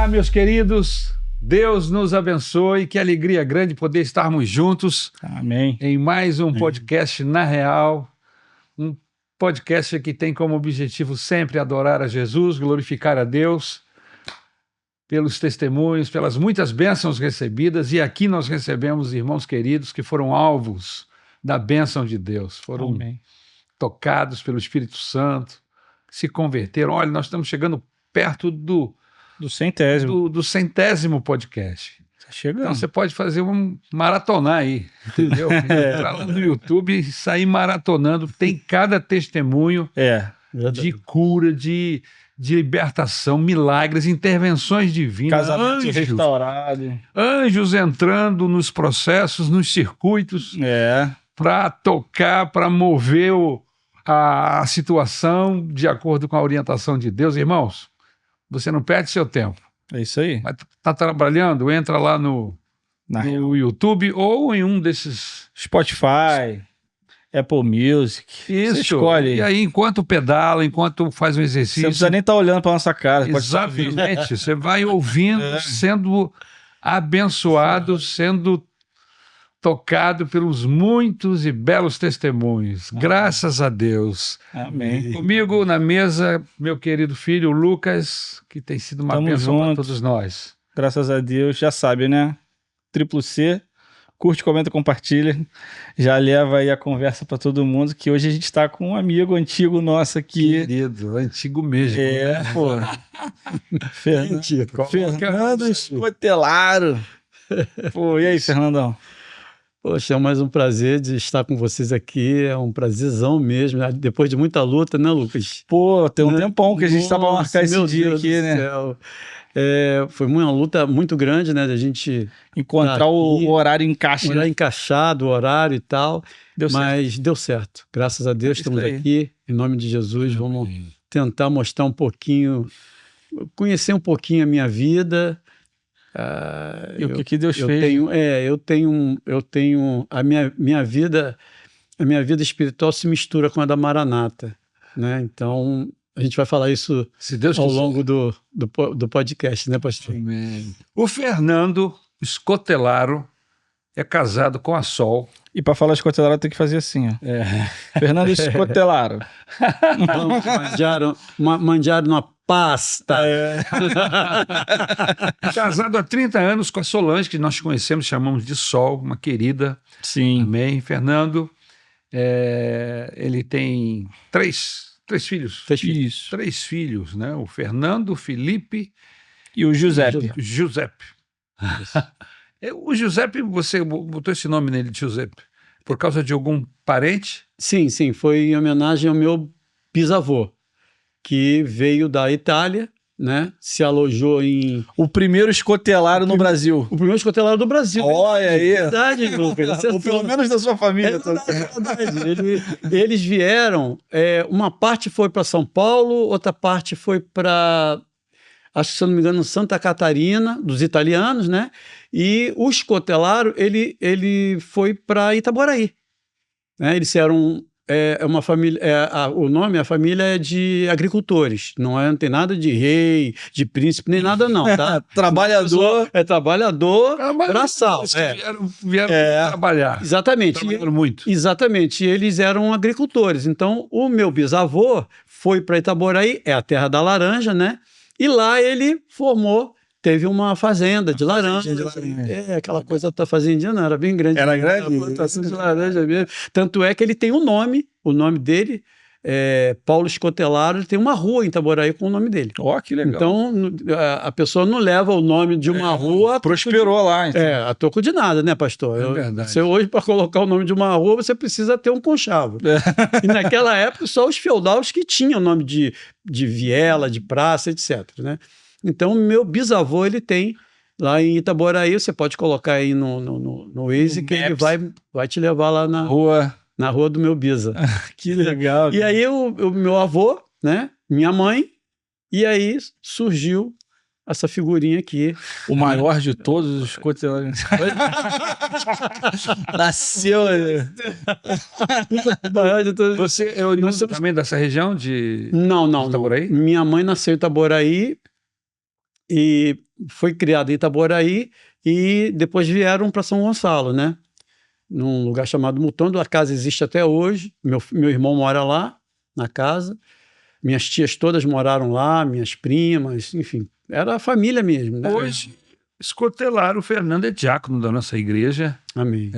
Olá, meus queridos. Deus nos abençoe. Que alegria grande poder estarmos juntos. Amém. Em mais um podcast Na Real. Um podcast que tem como objetivo sempre adorar a Jesus, glorificar a Deus pelos testemunhos, pelas muitas bênçãos recebidas. E aqui nós recebemos irmãos queridos que foram alvos da bênção de Deus. Foram tocados pelo Espírito Santo, se converteram. Olha, nós estamos chegando perto do 100º podcast. Tá chegando. Então você pode fazer um maratonar aí, entendeu? Entrar lá no YouTube e sair maratonando. Tem cada testemunho de cura, de libertação, milagres, intervenções divinas, Casamento restaurado. Anjos entrando nos processos, nos circuitos, para tocar, para mover a situação de acordo com a orientação de Deus. Irmãos, você não perde seu tempo. É isso aí. Mas tá trabalhando? Entra lá no YouTube ou em um desses... Spotify, Apple Music. Isso. Você escolhe. E aí, enquanto pedala, enquanto faz um exercício... Você não precisa nem estar olhando para nossa cara. Exatamente. Você vai ouvindo, sendo abençoado, sendo tocado pelos muitos e belos testemunhos. Graças a Deus. Amém. Comigo na mesa, meu querido filho Lucas, que tem sido uma bênção para todos nós. Graças a Deus. Já sabe, né? C. Curte, comenta, compartilha. Já leva aí a conversa para todo mundo, que hoje a gente está com um amigo antigo nosso aqui. Querido, antigo mesmo. Pô. Fernando Escotelaro. Pô, e aí, Fernandão? Poxa, é mais um prazer de estar com vocês aqui, é um prazerzão mesmo, né? Depois de muita luta, né, Lucas? Pô, tem um tempão que a gente estava marcando esse dia aqui, né? Foi uma luta muito grande, né, da gente encontrar o horário encaixado, o horário e tal, mas deu certo, graças a Deus estamos aqui, em nome de Jesus, vamos tentar mostrar um pouquinho, conhecer um pouquinho a minha vida. E o que Deus fez? Eu tenho a minha vida espiritual se mistura com a da Maranata, né? Então a gente vai falar isso ao longo do podcast, né, pastor? Amém. O Fernando Escotelaro é casado com a Sol. E para falar Escotelaro tem que fazer assim, ó. Fernando Escotelaro. Mangiaram uma pasta. Casado há 30 anos com a Solange, que nós conhecemos, chamamos de Sol, uma querida. Sim. Amém. Fernando, ele tem três filhos. Três filhos, né? O Fernando, o Felipe e o Giuseppe. O Giuseppe, você botou esse nome nele de Giuseppe por causa de algum parente? Sim, foi em homenagem ao meu bisavô, que veio da Itália, né? Se alojou em... O primeiro escotelaro no Brasil. O primeiro escotelaro do Brasil. Olha aí. Verdade, Lucas. Ou pelo menos da sua família. Verdade. Eles vieram, uma parte foi para São Paulo, outra parte foi para, acho que se eu não me engano, Santa Catarina, dos italianos, né? E o escotelaro, ele foi para Itaboraí. Né? Eles eram... uma família, a família é de agricultores, não tem nada de rei, de príncipe, nem nada não, tá? Trabalhador. Trabalhador, braçal. Vieram trabalhar. Exatamente. Trabalharam muito. Exatamente, e eles eram agricultores, então o meu bisavô foi para Itaboraí, é a terra da laranja, né? E lá ele teve uma fazenda de laranja. Aquela coisa da fazendinha não, era bem grande. Era grande? Plantação de laranja mesmo. Tanto é que ele tem o nome dele, Paulo Escotelaro, ele tem uma rua em Itaboraí com o nome dele. Ó, que legal. Então, a pessoa não leva o nome de uma rua... Prosperou lá, então. A troco de nada, né, pastor? É verdade. Você hoje, para colocar o nome de uma rua, você precisa ter um conchavo. E naquela época, só os feudais que tinham nome de viela, de praça, etc., né? Então, meu bisavô, ele tem lá em Itaboraí, você pode colocar aí no Waze, que ele vai te levar lá na rua do meu bisa. Que legal. E aí, o meu avô, né, minha mãe, e aí surgiu essa figurinha aqui. O maior de todos os escotelaros. Nasceu. Você é oriundo também dessa região de Não. Itaboraí? Minha mãe nasceu em Itaboraí e foi criado em Itaboraí e depois vieram para São Gonçalo, né? Num lugar chamado Mutondo. A casa existe até hoje. Meu irmão mora lá, na casa. Minhas tias todas moraram lá, minhas primas, enfim. Era a família mesmo, né? Hoje, escotelar, o Fernando é diácono da nossa igreja, Amém.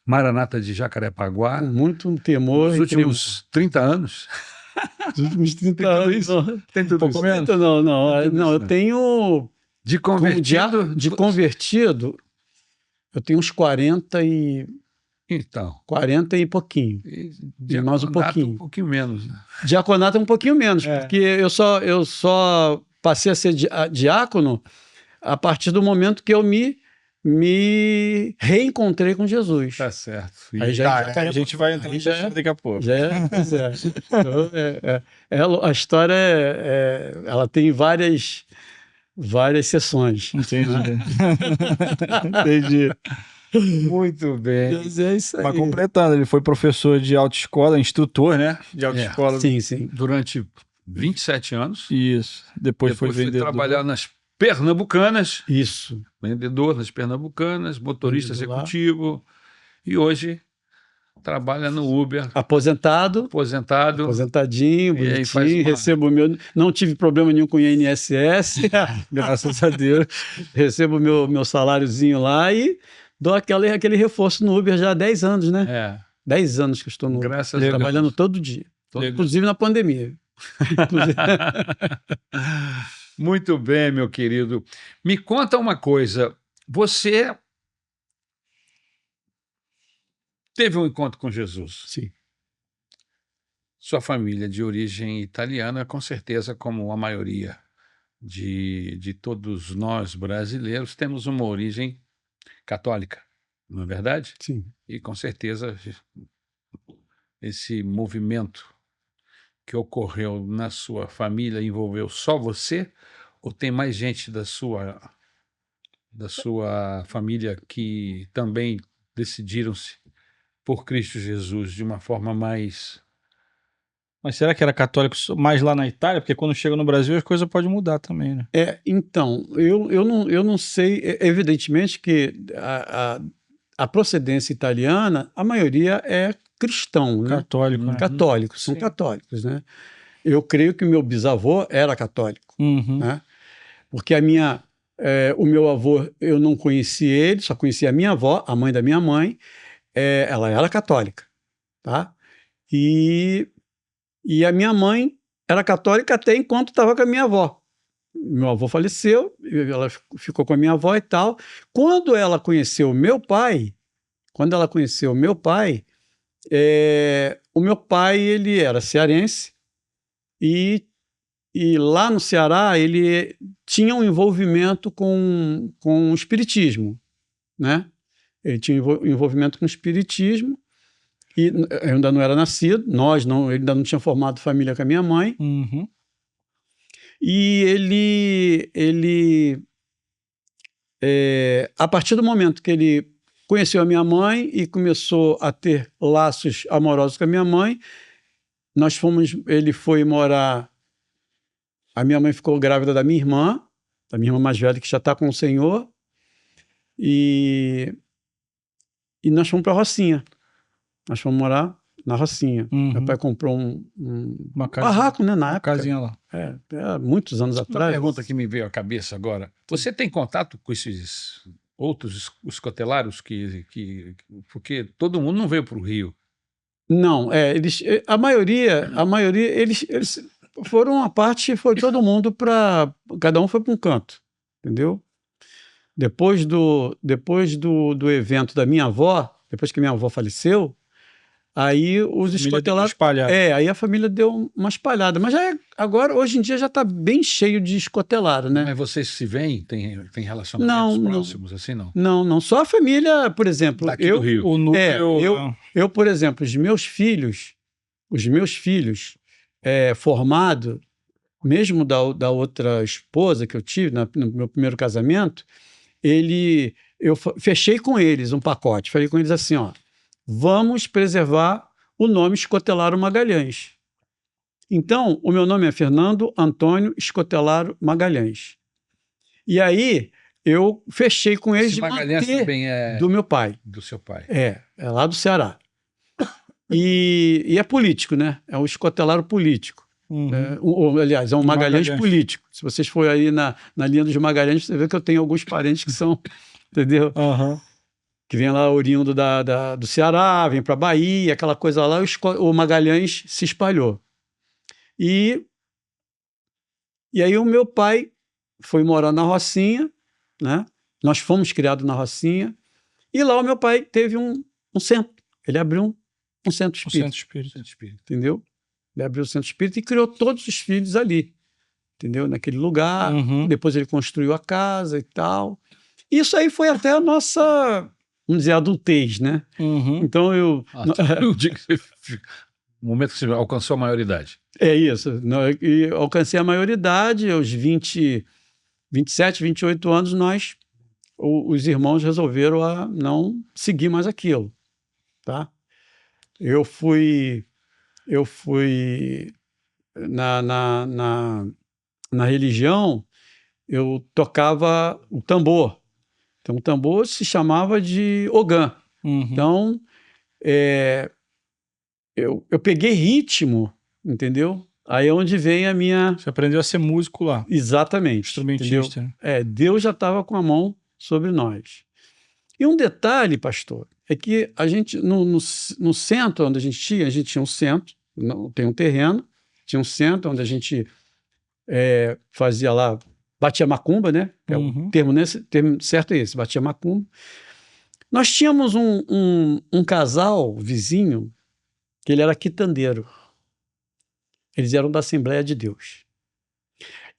Maranata de Jacarepaguá, Com muito temor. nos últimos 30 anos. Nos últimos 30 Tem tudo anos. isso? Não, Tem tudo isso. não, Tem tudo eu isso, tenho... De convertido? De convertido, eu tenho uns 40 e Então. 40 e pouquinho. E mais um pouquinho. Um pouquinho menos. Né? Diaconato é um pouquinho menos, porque eu só passei a ser diácono a partir do momento que eu me reencontrei com Jesus. Tá certo. Aí A gente vai entrar daqui a pouco. Pois é. Então, a história ela tem várias sessões. Entendi. Entendi. Muito bem. Mas é isso aí. Mas completando, ele foi professor de autoescola, instrutor, né? De autoescola. Sim. Durante 27 anos. Isso. Depois foi vendedor. Trabalhar nas Pernambucanas. Isso. Vendedor nas Pernambucanas, motorista executivo. E hoje trabalha no Uber. Aposentado. Aposentadinho, bonitinho. Recebo não tive problema nenhum com o INSS. Graças a Deus. Recebo meu saláriozinho lá e dou aquele reforço no Uber já há 10 anos, né? 10 anos que eu estou no Uber. Graças a Deus. Trabalhando todo dia. Inclusive na pandemia. Muito bem, meu querido. Me conta uma coisa. Você teve um encontro com Jesus. Sim. Sua família de origem italiana, com certeza, como a maioria de todos nós brasileiros, temos uma origem católica, não é verdade? Sim. E com certeza esse movimento que ocorreu na sua família envolveu só você ou tem mais gente da sua família que também decidiram-se por Cristo Jesus de uma forma mais... Mas será que era católico mais lá na Itália? Porque quando chega no Brasil as coisas podem mudar também, né? Então, eu não sei, evidentemente que a procedência italiana, a maioria é cristão, né? Católico, né? Católicos, são católicos, né? Eu creio que o meu bisavô era católico, né? Porque o meu avô, eu não conheci ele, só conheci a minha avó, a mãe da minha mãe, ela era católica, tá? E a minha mãe era católica até enquanto estava com a minha avó. Meu avô faleceu, ela ficou com a minha avó e tal. Quando ela conheceu o meu pai, o meu pai ele era cearense e lá no Ceará ele tinha um envolvimento com o espiritismo, né? Ele tinha envolvimento com o espiritismo e eu ainda não era nascido, ele ainda não tinha formado família com a minha mãe. E ele a partir do momento que ele conheceu a minha mãe e começou a ter laços amorosos com a minha mãe, ele foi morar, a minha mãe ficou grávida da minha irmã mais velha, que já está com o Senhor, e nós fomos para a Rocinha. Nós fomos morar na Rocinha. Meu pai comprou um barraco, né, na época. Uma casinha lá. Muitos anos atrás. Uma pergunta que me veio à cabeça agora. Você tem contato com esses outros escotelários porque todo mundo não veio para o Rio? Não, a maioria, eles foram a parte, foi todo mundo para... Cada um foi para um canto, entendeu? Depois do evento da minha avó, depois que minha avó faleceu, aí os escotelários... aí a família deu uma espalhada. Mas agora, hoje em dia, já está bem cheio de escotelário, né? Mas vocês se veem? Tem relacionamentos próximos, assim, não? Não. Só a família, por exemplo... Daqui do Rio. O núcleo... Eu, por exemplo, os meus filhos formados, mesmo da outra esposa que eu tive no meu primeiro casamento, eu fechei com eles um pacote. Falei com eles assim, ó, vamos preservar o nome Escotelaro Magalhães. Então, o meu nome é Fernando Antônio Escotelaro Magalhães. E aí, eu fechei com eles Esse de Magalhães manter também é do meu pai. do seu pai. É lá do Ceará. E é político, né? É um escotelaro político. Aliás, é um Magalhães político. Se vocês forem aí na linha dos Magalhães, você vê que eu tenho alguns parentes que são, entendeu? Que vem lá oriundo do Ceará, vem para Bahia, aquela coisa lá, o Magalhães se espalhou. E aí o meu pai foi morar na Rocinha, né? Nós fomos criados na Rocinha, e lá o meu pai teve um centro. Ele abriu um centro espírita. Entendeu? Ele abriu o centro espírita e criou todos os filhos ali, entendeu? Naquele lugar. Depois ele construiu a casa e tal. Isso aí foi até a nossa, vamos dizer, adultez, né? Então eu... O momento que você alcançou a maioridade. É isso. E alcancei a maioridade, aos 27, 28 anos, os irmãos resolveram não seguir mais aquilo, tá? Eu fui na religião, eu tocava o tambor. Então, o tambor se chamava de ogã. Então, eu peguei ritmo, entendeu? Aí é onde vem a minha... Você aprendeu a ser músico lá. Exatamente. Instrumentista. Entendeu? Deus já estava com a mão sobre nós. E um detalhe, pastor, é que a gente, no centro onde a gente tinha um centro, tem um terreno, tinha um centro onde a gente fazia lá, batia macumba, né? O termo certo é esse, batia macumba. Nós tínhamos um casal vizinho, que ele era quitandeiro. Eles eram da Assembleia de Deus.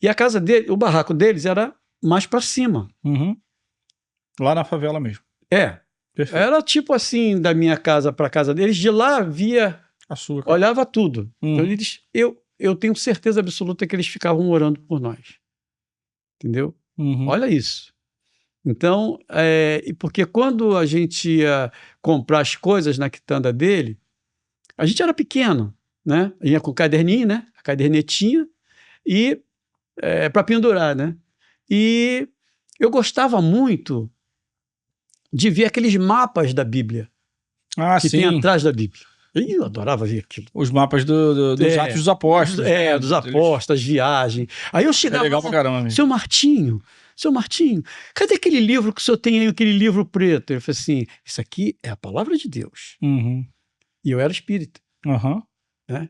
E a casa dele, o barraco deles era mais para cima. Lá na favela mesmo. Perfeito. Era tipo assim, da minha casa para a casa deles, de lá via, olhava tudo. Então eu tenho certeza absoluta que eles ficavam orando por nós. Entendeu? Olha isso. Então, porque quando a gente ia comprar as coisas na quitanda dele, a gente era pequeno, né? Ia com o caderninho, né? A cadernetinha, e para pendurar, né? E eu gostava muito de ver aqueles mapas da Bíblia que tem atrás da Bíblia. Eu adorava ver aquilo. Os mapas dos Atos dos Apóstolos. Dos apóstolos, viagem. Aí eu chegava legal pra caramba, amigo. Seu Martinho, cadê aquele livro que o senhor tem aí, aquele livro preto? Ele falou assim, isso aqui é a palavra de Deus. E eu era espírita. Né?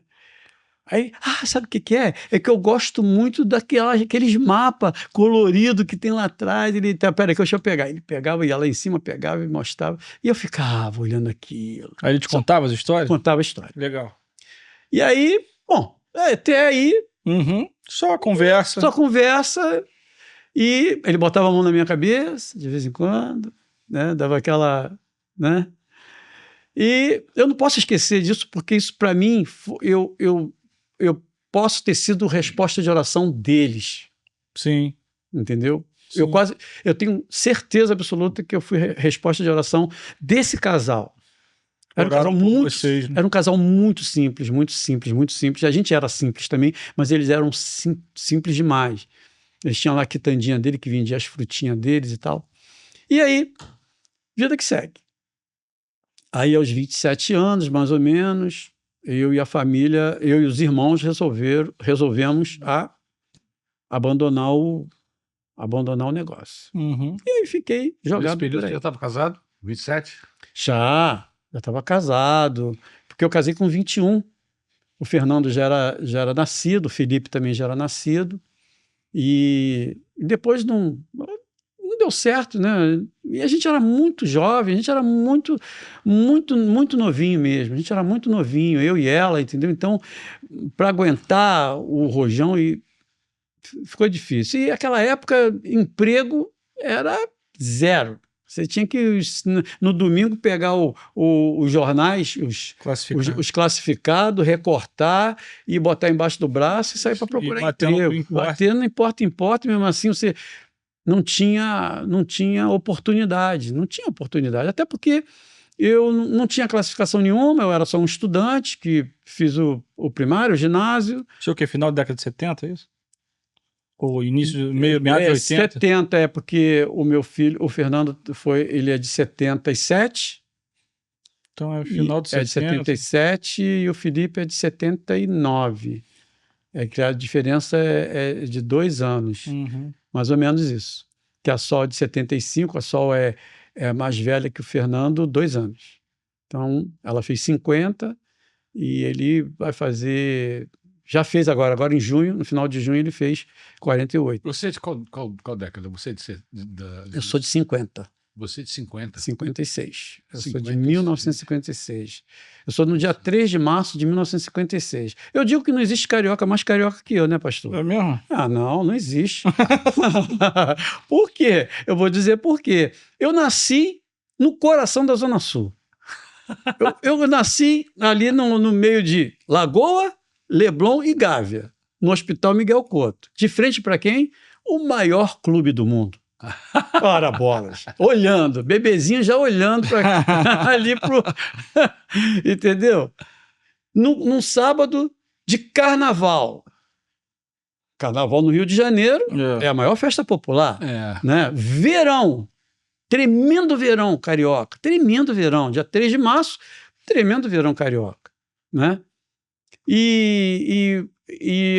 Aí, sabe o que é? É que eu gosto muito daqueles mapas coloridos que tem lá atrás. Ele, peraí, deixa eu pegar. Ele pegava, ia lá em cima, pegava e mostrava. E eu ficava olhando aquilo. Aí ele te contava as histórias? Contava a história. Legal. E aí, bom, até aí... Só conversa. E ele botava a mão na minha cabeça, de vez em quando, né? Dava aquela... né? E eu não posso esquecer disso, porque isso, para mim, eu posso ter sido resposta de oração deles. Sim. Entendeu? Sim. Eu tenho certeza absoluta que eu fui resposta de oração desse casal. Era um casal muito simples, muito simples, muito simples. A gente era simples também, mas eles eram simples demais. Eles tinham lá a quitandinha dele, que vendia as frutinhas deles e tal. E aí, vida que segue. Aí, aos 27 anos, mais ou menos, eu e a família, eu e os irmãos resolvemos abandonar o negócio. E aí fiquei jogado. Nesse período você já estava casado? 27? Já estava casado, porque eu casei com 21. O Fernando já era nascido, o Felipe também já era nascido. E depois não deu certo, né? E a gente era muito jovem, a gente era muito, muito, muito novinho mesmo. A gente era muito novinho, eu e ela, entendeu? Então, para aguentar o rojão, ficou difícil. E naquela época, emprego era zero. Você tinha que, no domingo, pegar os jornais, os classificados, recortar e botar embaixo do braço e sair para procurar emprego. Batendo, não importa, mesmo assim você não tinha oportunidade. Não tinha oportunidade. Até porque eu não tinha classificação nenhuma, eu era só um estudante que fiz o primário, o ginásio. Isso é o quê? Final da década de 70, é isso? Ou início, meados de 80? 70 é porque o meu filho, o Fernando, ele é de 77. Então é final de 70. É de 77 e o Felipe é de 79. É que a diferença é de 2 anos, mais ou menos isso. Que a Sol é de 75, a Sol é mais velha que o Fernando, 2 anos. Então, ela fez 50 e ele vai fazer... Já fez agora em junho, no final de junho ele fez 48. Você é de qual década? Você é Eu sou de 50. Você é de 50? 56. Eu sou de 56. 1956. Eu sou no dia 3 de março de 1956. Eu digo que não existe carioca mais carioca que eu, né, pastor? É mesmo? Ah, não existe. Por quê? Eu vou dizer por quê. Eu nasci no coração da Zona Sul. Eu nasci ali no meio de Lagoa, Leblon e Gávea, no Hospital Miguel Couto. De frente para quem? O maior clube do mundo. Ora, bolas. Olhando, bebezinho já olhando para ali pro... Entendeu? Num sábado de carnaval. Carnaval no Rio de Janeiro é a maior festa popular. Né? Verão. Tremendo verão carioca. Tremendo verão. Dia 3 de março, tremendo verão carioca. Né? E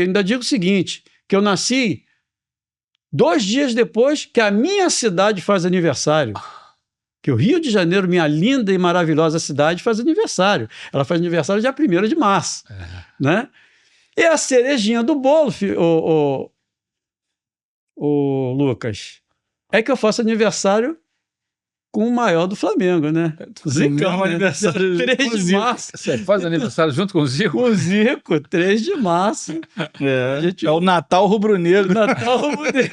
ainda digo o seguinte, que eu nasci 2 dias depois que a minha cidade faz aniversário. Que o Rio de Janeiro, minha linda e maravilhosa cidade, faz aniversário. Ela faz aniversário dia 1º de março. Né? E a cerejinha do bolo, o Lucas, é que eu faço aniversário com o maior do Flamengo, né? Zicão, aniversário 3 de março. Você faz aniversário junto com o Zico? Com o Zico, 3 de março. É o Natal rubro-negro. Natal rubro-negro.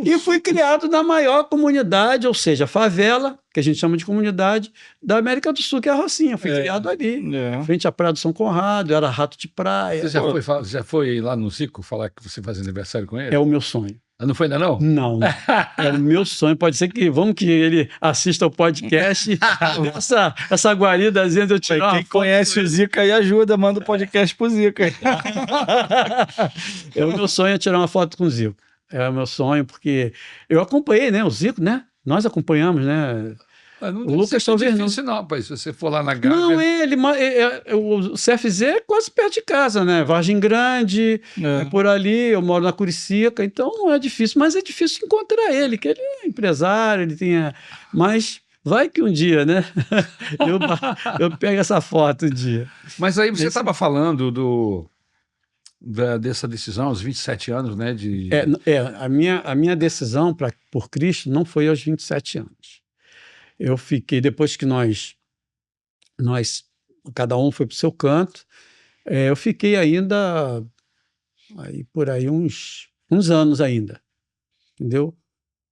E fui criado na maior comunidade, ou seja, favela, que a gente chama de comunidade, da América do Sul, que é a Rocinha. Fui criado ali, frente à Praia do São Conrado, era rato de praia. Você já foi lá no Zico falar que você faz aniversário com ele? É o meu sonho. Não foi ainda não? Não. É o meu sonho. Pode ser que ele assista o podcast. essa guaridazinha de eu tirar. Quem conhece o Zica aí ajuda, manda o podcast pro Zica. O meu sonho é tirar uma foto com o Zico. É o meu sonho, porque eu acompanhei, né? O Zico, né? Nós acompanhamos, né? O Lucas talvez não. Difícil, não, pai. Se você for lá na Gávea... Não, o CFZ é quase perto de casa, né? Vargem Grande, é por ali, eu moro na Curicica, então não é difícil, mas é difícil encontrar ele, que ele é empresário, ele tem... Mas vai que um dia, né? eu pego essa foto um dia. Mas aí você estava falando dessa decisão aos 27 anos, né? A minha decisão por Cristo não foi aos 27 anos. Eu fiquei, depois que nós cada um foi para o seu canto, eu fiquei ainda por aí uns anos ainda, entendeu?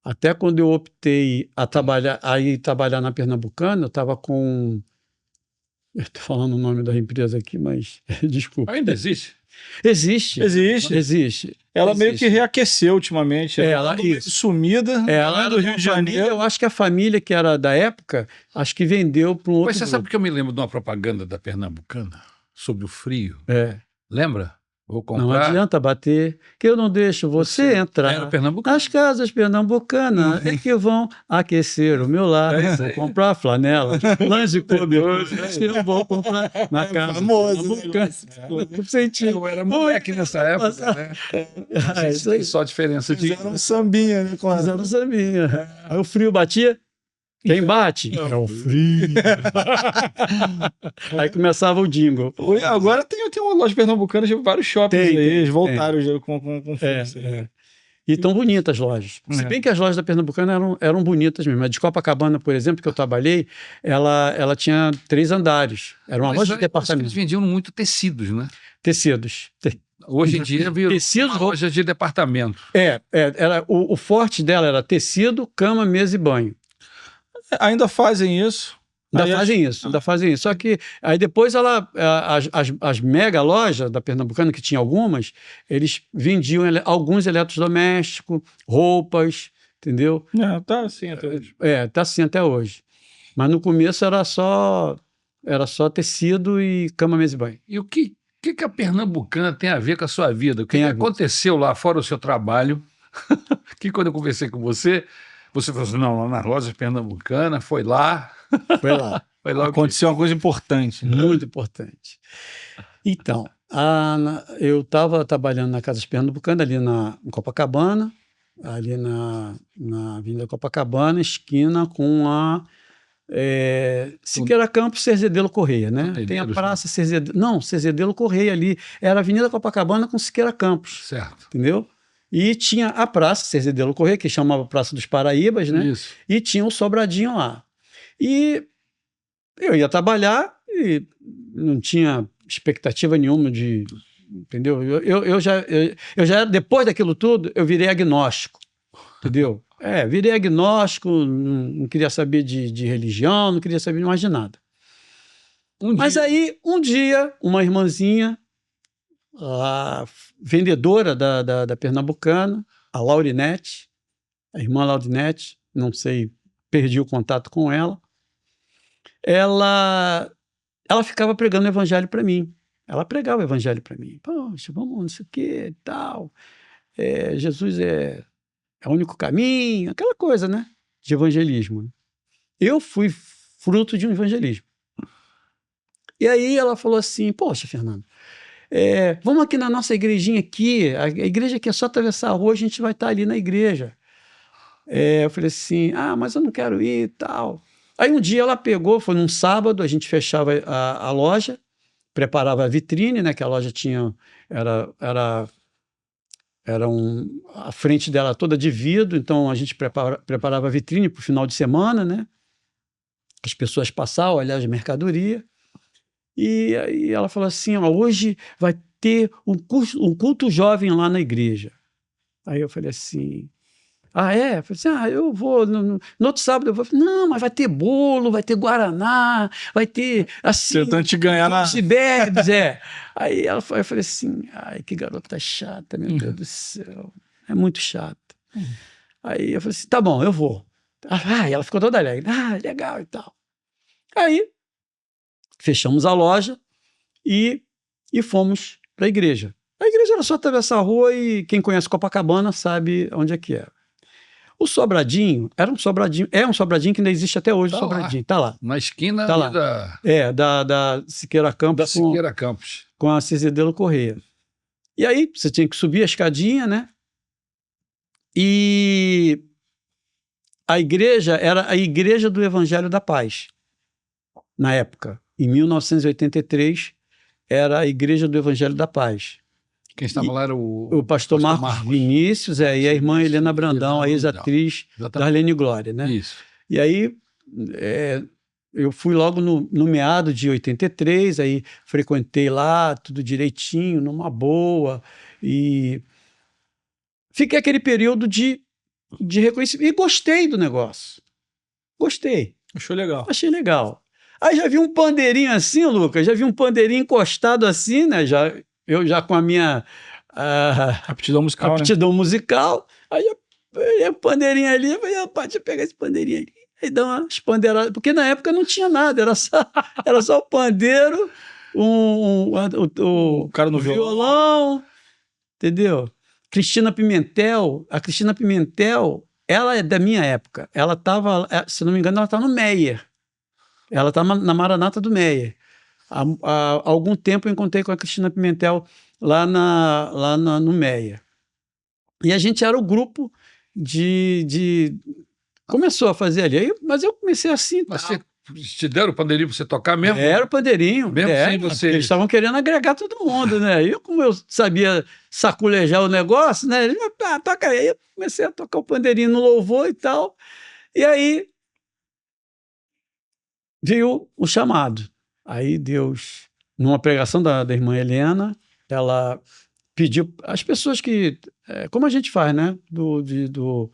Até quando eu optei a trabalhar na Pernambucana, eu estava com... Eu estou falando o nome da empresa aqui, mas desculpa. Ainda existe? Existe. Ela meio que reaqueceu ultimamente. Ela sumida. Ela do Rio de Janeiro. Eu acho que a família que era da época, acho que vendeu para um outro. Mas você sabe que eu me lembro de uma propaganda da Pernambucana sobre o frio? Lembra? Vou comprar. Não adianta bater, que eu não deixo você entrar. Era Pernambucana. As casas pernambucanas é que vão aquecer o meu lar. Vou comprar flanela, lãs de cobertor. Eu vou comprar na casa. Famoso. Eu era moleque nessa época, né? Isso aí. Só a diferença de... Fizeram um sambinha, né? Fizeram um sambinha. Aí o frio batia. Quem bate? É o frio. Aí começava o jingle. Agora tem uma loja pernambucana de vários shoppings aí. Eles voltaram com força. E estão bonitas as lojas. Se bem que as lojas da Pernambucana eram bonitas mesmo. A de Copacabana, por exemplo, que eu trabalhei, ela tinha 3 andares. Era uma loja de departamento. Eles vendiam muito tecidos, né? Tecidos. Hoje em dia virou uma loja de departamento. O forte dela era tecido, cama, mesa e banho. Ainda fazem isso. Ainda fazem isso. Só que aí depois as mega lojas da Pernambucana, que tinha algumas, eles vendiam alguns eletrodomésticos, roupas, entendeu? Tá assim até hoje. Tá assim até hoje. Mas no começo era só tecido e cama, mesa e banho. E o que a Pernambucana tem a ver com a sua vida? O que Tem a ver. aconteceu lá fora o seu trabalho? Que quando eu conversei com você falou assim, não, lá na Loja Pernambucana, foi lá. Foi lá. Foi lá o quê? Aconteceu uma coisa importante. Muito importante. Então, eu estava trabalhando na Casa Pernambucana, ali em Copacabana, ali na Avenida Copacabana, esquina com a Siqueira Campos, Cerzedelo Correia, né? Tem a Praça Cerzedelo... Não, Cerzedelo Correia ali. Era a Avenida Copacabana com Siqueira Campos. Certo. Entendeu? E tinha a Praça Cerzedelo Correia, que chamava Praça dos Paraíbas, né? Isso. E tinha o Sobradinho lá. E eu ia trabalhar e não tinha expectativa nenhuma de... Entendeu? Eu já, depois daquilo tudo, eu virei agnóstico. Entendeu? Virei agnóstico, não queria saber de religião, não queria saber mais de nada. Mas aí, um dia, uma irmãzinha, a vendedora da Pernambucana, a Laurinete, a irmã Laurinete, não sei, perdi o contato com ela, ela ficava pregando o evangelho para mim. Ela pregava o evangelho para mim. Poxa, vamos, não sei o que, tal. Jesus é o único caminho, aquela coisa, né? De evangelismo. Eu fui fruto de um evangelismo. E aí ela falou assim, poxa, Fernando, vamos aqui na nossa igrejinha aqui, a igreja aqui é só atravessar a rua, a gente vai estar ali na igreja. Eu falei assim, mas eu não quero ir e tal. Aí um dia ela pegou, foi num sábado, a gente fechava a loja, preparava a vitrine, né? Que a loja tinha, a frente dela toda de vidro, então a gente preparava a vitrine para o final de semana, né? As pessoas passavam, olhar de mercadoria. E aí ela falou assim, hoje vai ter um culto jovem lá na igreja. Aí eu falei assim, eu falei assim, eu vou, no outro sábado eu vou. Não, mas vai ter bolo, vai ter guaraná, vai ter, assim... Tentando te ganhar na... bebes, Aí eu falei assim, que garota chata, meu Deus do céu, é muito chata. Aí eu falei assim, tá bom, eu vou. Ela ficou toda alegre, legal e tal. Aí, fechamos a loja e fomos para a igreja. A igreja era só atravessar a rua e quem conhece Copacabana sabe onde é que era. O Sobradinho é um Sobradinho que ainda existe até hoje, Tá o Sobradinho, lá. tá lá. Na esquina Tá lá. da Siqueira Campos. Siqueira Campos. Com a Cerzedelo Correia. E aí, você tinha que subir a escadinha, né? E a igreja era a Igreja do Evangelho da Paz, na época. Em 1983, era a Igreja do Evangelho da Paz. Quem estava lá era o pastor Marcos Vinícius, e a irmã Helena Brandão, a ex-atriz da Arlene Glória, né? Isso. E aí, eu fui logo no meado de 83, aí frequentei lá, tudo direitinho, numa boa, e fiquei aquele período de reconhecimento, e gostei do negócio. Gostei. Achou legal. Achei legal. Aí já vi um pandeirinho assim, Lucas, já vi um pandeirinho encostado assim, né? Eu já com a minha aptidão musical, musical, aí o pandeirinho ali, eu falei, rapaz, deixa eu pegar esse pandeirinho ali. Aí dá umas pandeiradas, porque na época não tinha nada, era só o pandeiro, o cara no violão, entendeu? A Cristina Pimentel, ela é da minha época, ela estava, se não me engano, ela está no Meyer, ela está na Maranata do Meyer. Há algum tempo eu encontrei com a Cristina Pimentel lá no Meyer. E a gente era o grupo começou a fazer ali. Mas eu comecei assim. Mas te deram o pandeirinho para você tocar mesmo? Era o pandeirinho. Mesmo sem você. Eles estavam querendo agregar todo mundo, né? E como eu sabia saculejar o negócio, né? Eles, toca aí. Eu comecei a tocar o pandeirinho no louvor e tal. E aí veio o chamado. Aí Deus, numa pregação da irmã Helena, ela pediu as pessoas que, como a gente faz, né? Do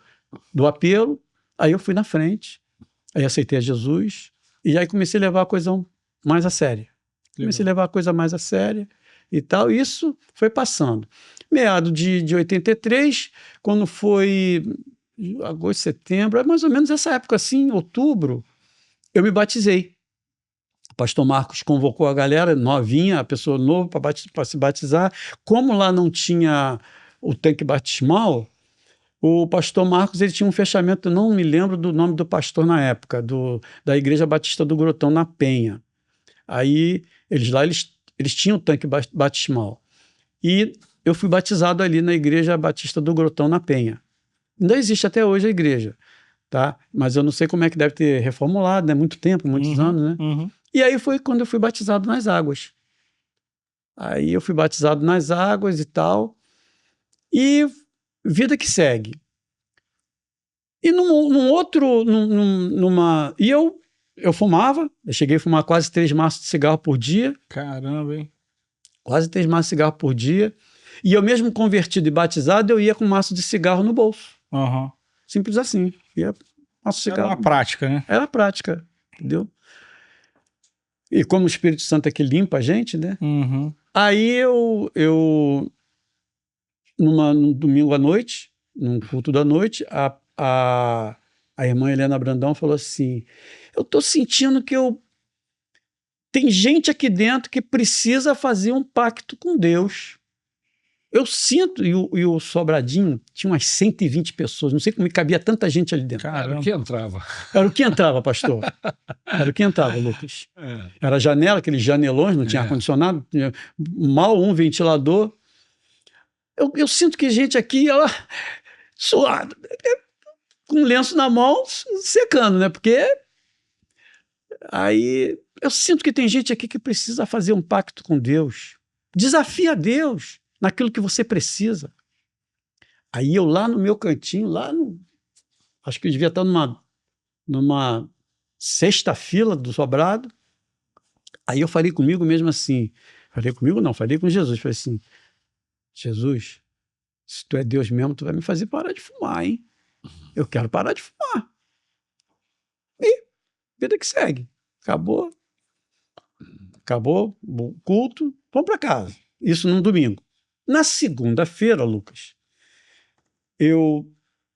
apelo. Aí eu fui na frente, aí aceitei a Jesus, e aí comecei a levar a coisa mais a sério. Comecei a levar a coisa mais a sério e tal, e isso foi passando. Meado de 83, quando foi agosto, setembro, é mais ou menos essa época assim, outubro, eu me batizei. O pastor Marcos convocou a galera novinha, a pessoa nova, para se batizar. Como lá não tinha o tanque batismal, o pastor Marcos ele tinha um fechamento, eu não me lembro do nome do pastor na época, da Igreja Batista do Grotão, na Penha. Aí, eles tinham o tanque batismal. E eu fui batizado ali na Igreja Batista do Grotão, na Penha. Ainda existe até hoje a igreja, tá? Mas eu não sei como é que deve ter reformulado, né? Muito tempo, muitos anos, né? E aí foi quando eu fui batizado nas águas. Aí eu fui batizado nas águas e tal. E vida que segue. E E eu fumava, eu cheguei a fumar quase 3 maços de cigarro por dia. Caramba, hein? Quase 3 maços de cigarro por dia. E eu mesmo convertido e batizado, eu ia com um maço de cigarro no bolso. Simples assim. Ia maço de cigarro. Era uma prática, né? Era prática, entendeu? E como o Espírito Santo é que limpa a gente, né? Aí num domingo à noite, num culto da noite, a irmã Helena Brandão falou assim, eu tô sentindo que tem gente aqui dentro que precisa fazer um pacto com Deus. Eu sinto, e o Sobradinho tinha umas 120 pessoas, não sei como cabia tanta gente ali dentro. Era o que entrava. Era o que entrava, pastor. Era o que entrava, Lucas. Era janela, aqueles janelões, não tinha ar-condicionado, mal um ventilador. Eu sinto que gente aqui, ela suada, com um lenço na mão, secando, né? Porque aí eu sinto que tem gente aqui que precisa fazer um pacto com Deus. Desafia Deus naquilo que você precisa. Aí eu lá no meu cantinho, acho que eu devia estar numa sexta fila do sobrado. Aí eu falei comigo mesmo assim, falei com Jesus. Falei assim, Jesus, se tu é Deus mesmo, tu vai me fazer parar de fumar, hein? Eu quero parar de fumar. E vida que segue. Acabou o culto, vamos para casa. Isso num domingo. Na segunda-feira, Lucas, eu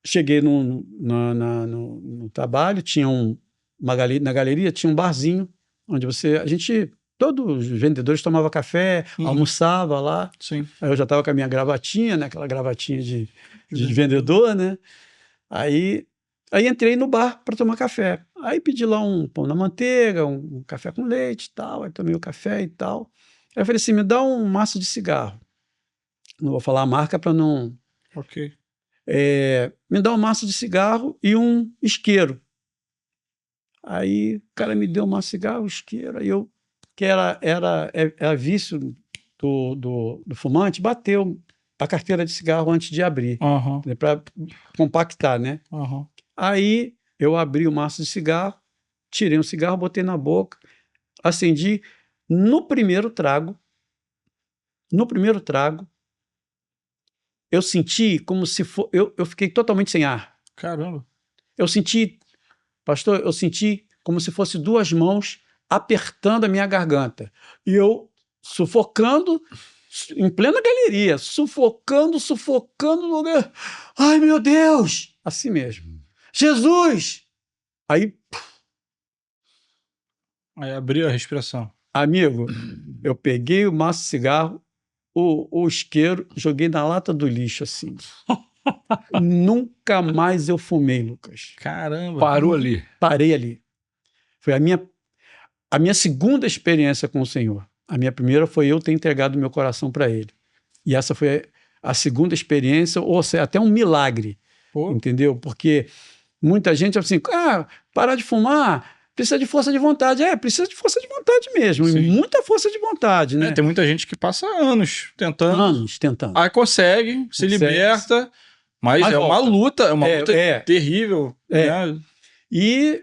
cheguei no trabalho, tinha na galeria tinha um barzinho, onde todos os vendedores tomavam café, almoçava lá. Sim. Aí eu já estava com a minha gravatinha, né, aquela gravatinha de vendedor, né? Aí entrei no bar para tomar café. Aí pedi lá um pão na manteiga, um café com leite e tal. Aí tomei o café e tal. Aí eu falei assim, me dá um maço de cigarro. Não vou falar a marca para não... Ok. Me dá um maço de cigarro e um isqueiro. Aí o cara me deu um maço de cigarro, um isqueiro. Aí eu, que era vício do fumante, bateu a carteira de cigarro antes de abrir, para compactar, né? Aí eu abri o maço de cigarro, tirei um cigarro, botei na boca, acendi. No primeiro trago, eu senti como se for... Eu fiquei totalmente sem ar. Caramba. Pastor, eu senti como se fosse 2 mãos apertando a minha garganta. E eu sufocando, em plena galeria, sufocando. Ai, meu Deus! Assim mesmo. Jesus! Aí abriu a respiração. Amigo, eu peguei o maço de cigarro, o isqueiro, joguei na lata do lixo, assim. Nunca mais eu fumei, Lucas. Caramba. Parou ali. Parei ali. Foi a minha segunda experiência com o Senhor. A minha primeira foi eu ter entregado meu coração para Ele. E essa foi a segunda experiência, ou seja, até um milagre. Pô. Entendeu? Porque muita gente assim, parar de fumar... Precisa de força de vontade. Precisa de força de vontade mesmo. Sim. E muita força de vontade, né? Tem muita gente que passa anos tentando. Aí consegue, se liberta, mas é uma luta, terrível. Né? E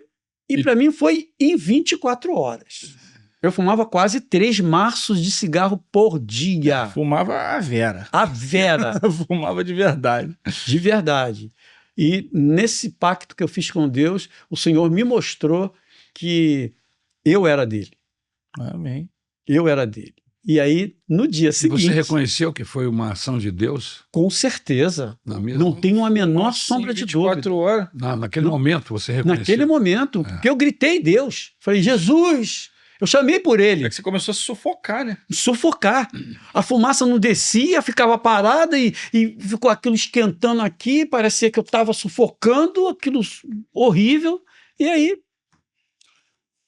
para mim foi em 24 horas. Eu fumava quase 3 maços de cigarro por dia. Fumava a Vera. A Vera. Fumava de verdade. De verdade. E nesse pacto que eu fiz com Deus, o Senhor me mostrou que eu era dele. Amém. Eu era dele. E aí, no dia E seguinte... você reconheceu que foi uma ação de Deus? Com certeza. Na mesma, Não tem a menor Assim, sombra de 24 dúvida. horas. naquele Não. momento você reconheceu? Naquele momento, porque eu gritei Deus. Falei, Jesus! Eu chamei por ele. É que você começou a se sufocar, né? Sufocar. A fumaça não descia, ficava parada e ficou aquilo esquentando aqui, parecia que eu estava sufocando, aquilo horrível. E aí,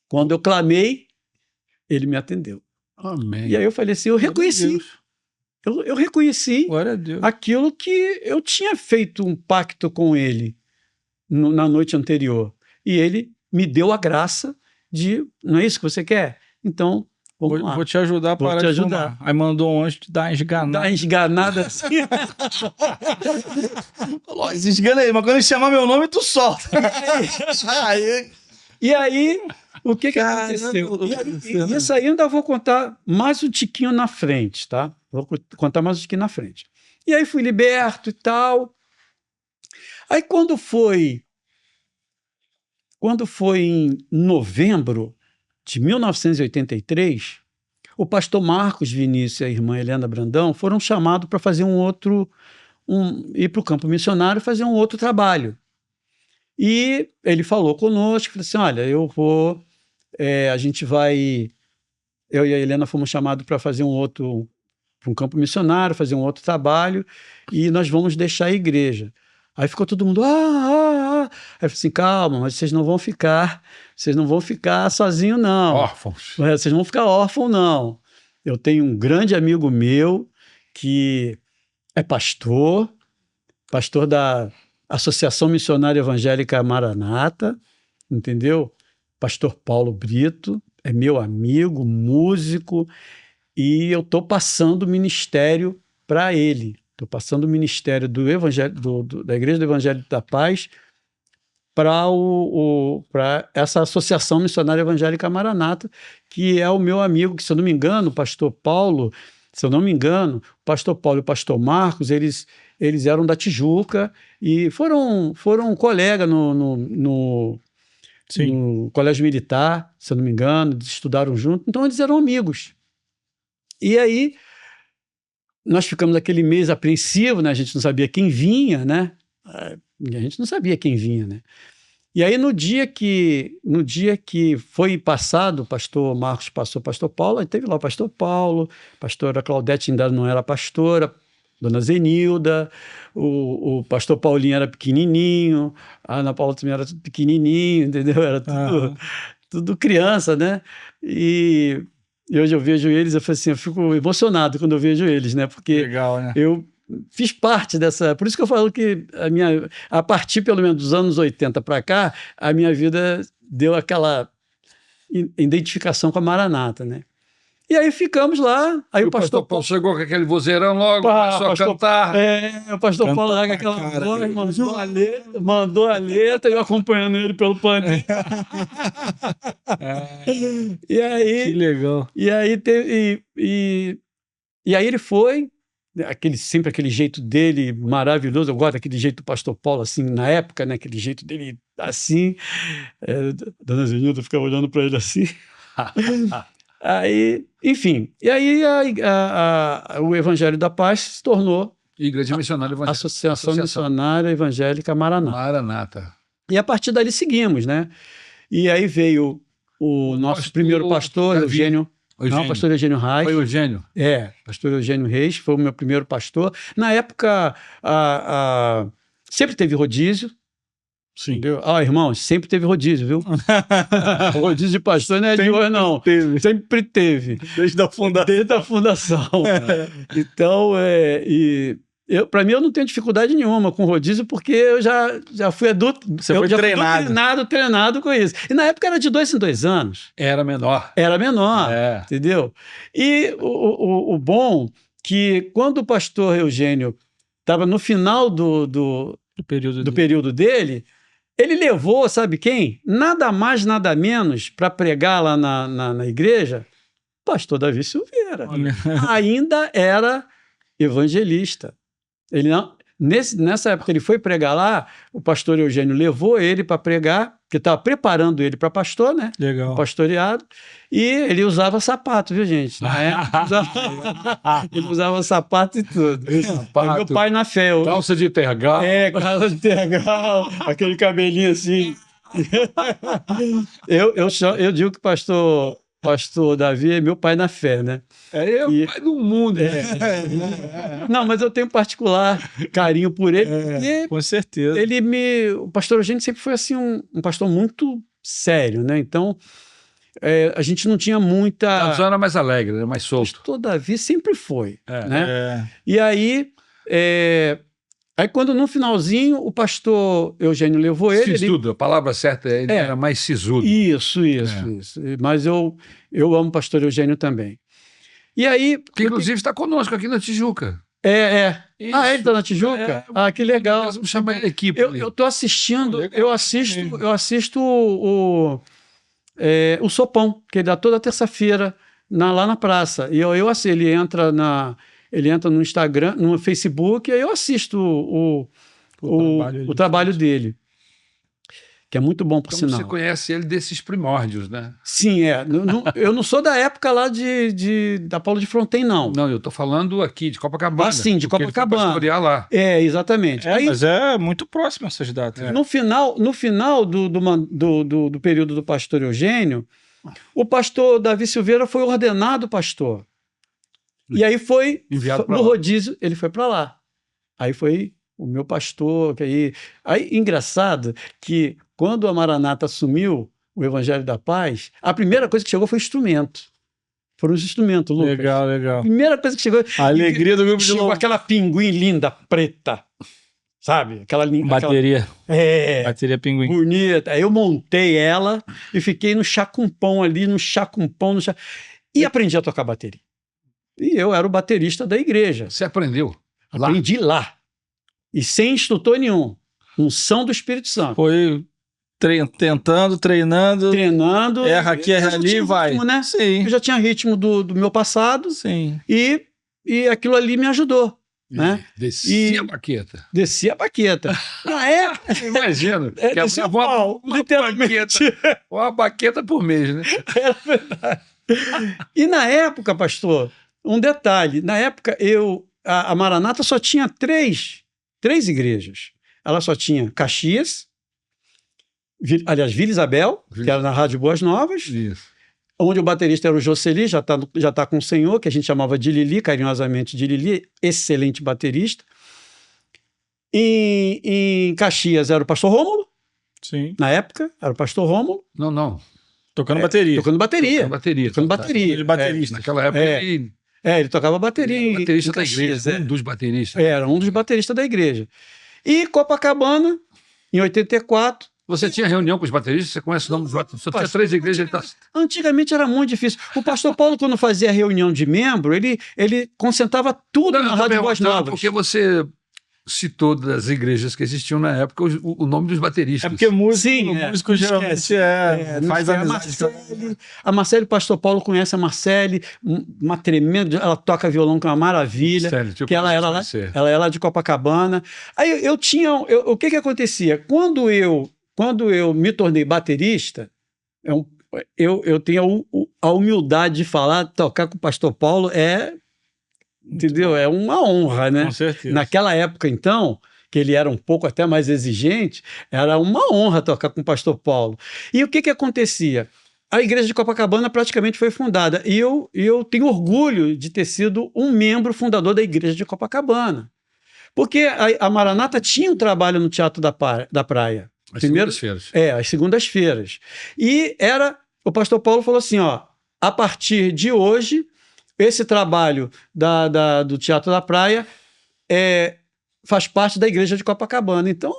quando eu clamei, ele me atendeu. Amém. E aí eu falei assim, eu reconheci. Eu reconheci Glória a Deus. aquilo que eu tinha feito um pacto com ele na noite anterior. E ele me deu a graça de, não é isso que você quer? Então, vamos lá. Vou te ajudar a Vou parar te de ajudar. fumar. Aí mandou um anjo te dar uma Dá esganada. uma esganada assim. Falou, se esgana aí, mas quando ele chamar meu nome, tu solta. E aí, o que Caramba, aconteceu? Luciano. E isso aí eu ainda vou contar mais um tiquinho na frente, tá? Vou contar mais um tiquinho na frente. E aí fui liberto e tal. Aí quando foi em novembro de 1983, o pastor Marcos Vinícius e a irmã Helena Brandão foram chamados para fazer ir para o campo missionário fazer um outro trabalho. E ele falou conosco, falou assim, olha, a gente vai, eu e a Helena fomos chamados para fazer para um campo missionário, fazer um outro trabalho, e nós vamos deixar a igreja. Aí ficou todo mundo, Aí eu falei assim, calma, mas vocês não vão ficar sozinhos, não. Órfãos. Vocês não vão ficar órfãos, não. Eu tenho um grande amigo meu que é pastor da Associação Missionária Evangélica Maranata, entendeu? Pastor Paulo Brito, é meu amigo, músico, e eu estou passando o ministério para ele. Estou passando o ministério do Evangelho, da Igreja do Evangelho da Paz para essa Associação Missionária Evangélica Maranata, que é o meu amigo, que, se eu não me engano, o pastor Paulo, o pastor Paulo e o pastor Marcos, eles eram da Tijuca e foram colegas no Colégio Militar, se eu não me engano, estudaram junto, então eles eram amigos. E aí, nós ficamos aquele mês apreensivo, né? A gente não sabia quem vinha, né? E aí, no dia que foi passado, o pastor Marcos passou o pastor Paulo, aí teve lá o pastor Paulo, a pastora Claudete ainda não era pastora, dona Zenilda, o pastor Paulinho era pequenininho, a Ana Paula também era tudo pequenininho, entendeu? Era tudo criança, né? E hoje eu vejo eles, eu falo assim, eu fico emocionado quando eu vejo eles, né? Porque legal, né? eu fiz parte dessa... Por isso que eu falo que a partir pelo menos dos anos 80 para cá, a minha vida deu aquela identificação com a Maranata, né? E aí ficamos lá, aí E o pastor Paulo chegou com aquele vozeirão logo, começou a cantar. O pastor Paulo lá com aquela voz, mandou a letra, eu acompanhando ele pelo paninho. E aí... Que legal. E aí ele foi, sempre aquele jeito dele maravilhoso. Eu gosto daquele jeito do pastor Paulo, assim, na época, né? Aquele jeito dele assim. Dona Zenilda ficava olhando para ele assim. Aí, enfim, e aí o Evangelho da Paz se tornou Igreja Missionária Evangélica. Associação Missionária Evangélica Maranata. Maranata. E a partir dali seguimos, né? E aí veio o nosso primeiro pastor, Eugênio. Não, pastor Eugênio Reis. Foi Eugênio? Pastor Eugênio Reis, foi o meu primeiro pastor. Na época, sempre teve rodízio. Sim. Entendeu? Irmãos, sempre teve rodízio, viu? Rodízio de pastor não é de hoje, não. Sempre teve. Desde a fundação. Então, para mim, eu não tenho dificuldade nenhuma com rodízio, porque eu já fui adulto. Você foi treinado com isso. E na época era de 2 em 2 anos. Era menor. Entendeu? E o bom que quando o pastor Eugênio estava no final do período dele, ele levou, sabe quem? Nada mais, nada menos, para pregar lá na igreja, pastor Davi Silveira. Ainda era evangelista. Ele Nessa época ele foi pregar lá, o pastor Eugênio levou ele para pregar, que estava preparando ele para pastor, né? Legal. Pastoreado, e ele usava sapato, viu, gente? Na época, ele usava sapato e tudo. Sapato, Meu pai na fé. calça de tergal. Calça de tergal, aquele cabelinho assim. Eu digo que pastor Davi é meu pai na fé, né? É o pai do mundo. Não, mas eu tenho particular carinho por ele. Porque Com certeza. o pastor Eugênio sempre foi assim um pastor muito sério, né? Então, a gente não tinha muita... A visão era mais alegre, né? Mais solto. Pastor Davi sempre foi, né? É. E aí, quando no finalzinho o pastor Eugênio levou ele... Sisudo, a palavra certa era mais sisudo. Isso. Mas eu amo o pastor Eugênio também. E aí... Que inclusive está conosco aqui na Tijuca. Isso. Ele está na Tijuca? Que legal. Nós vamos chamar ele aqui. Eu estou assistindo, eu assisto o Sopão, que dá toda terça-feira lá na praça. E eu assisto, ele entra no Instagram, no Facebook, e aí eu assisto o trabalho dele. Que é muito bom, por então sinal. Você conhece ele desses primórdios, né? Sim, eu não sou da época lá da Paulo de Fronten, não. Não, eu estou falando aqui de Copacabana. Sim, de Copacabana. Ele foi pastorear lá. Exatamente. Aí, mas é muito próximo essas datas. No final do período do pastor Eugênio, o pastor Davi Silveira foi ordenado pastor. E aí foi, enviado no rodízio, ele foi para lá. Aí foi o meu pastor. Aí, engraçado que quando a Maranata assumiu o Evangelho da Paz, a primeira coisa que chegou foi instrumento. Foram os instrumentos, Lucas. Legal. A primeira coisa que chegou... A alegria do grupo de chegou aquela pinguim linda, preta. Sabe? Aquela bateria. Bateria pinguim. Bonita. Aí eu montei ela e fiquei no chacumpão ali, e aprendi a tocar bateria. E eu era o baterista da igreja. Você aprendeu? Aprendi lá. E sem instrutor nenhum. Unção do Espírito Santo. Foi treinando. Treinando. Erra aqui, erra ali e vai. Ritmo, né? Sim. Eu já tinha ritmo do meu passado. Sim. E aquilo ali me ajudou. Né? Descia a baqueta. Descia a baqueta. Na época... Imagino. Descia uma baqueta por mês, né? Era verdade. E na época, pastor, um detalhe. Na época, a Maranata só tinha três igrejas. Ela só tinha Caxias, Vila Isabel, que era na Rádio Boas Novas, isso, onde o baterista era o Jocely, já tá com o senhor, que a gente chamava de Lili, carinhosamente de Lili, excelente baterista. Em Caxias era o pastor Rômulo, sim, na época, era o pastor Rômulo. Não. Tocando bateria. Tocando bateria. De baterista. Naquela época ele tocava bateria. Baterista da igreja, um dos bateristas. Era um dos bateristas da igreja. E Copacabana, em 84... Você tinha reunião com os bateristas? Você conhece o nome dos bateristas? Você tinha 3 igrejas. Antigamente era muito difícil. O pastor Paulo, quando fazia reunião de membro, ele concentrava tudo na Rádio Boas Novas. Porque você citou das igrejas que existiam na época o nome dos bateristas. É porque músico geralmente faz amizade. A Marcele, o pastor Paulo conhece a Marcele, uma tremenda, ela toca violão que é uma maravilha, que ela é lá de Copacabana. Aí o que acontecia? Quando eu me tornei baterista, eu tenho a humildade de falar, tocar com o pastor Paulo entendeu? É uma honra, né? Com certeza. Naquela época, então, que ele era um pouco até mais exigente, era uma honra tocar com o pastor Paulo. E o que acontecia? A igreja de Copacabana praticamente foi fundada. E eu tenho orgulho de ter sido um membro fundador da igreja de Copacabana. Porque a Maranata tinha um trabalho no Teatro da Praia. Segundas-feiras. Às segundas-feiras. E o pastor Paulo falou assim, a partir de hoje, esse trabalho do Teatro da Praia faz parte da igreja de Copacabana. Então,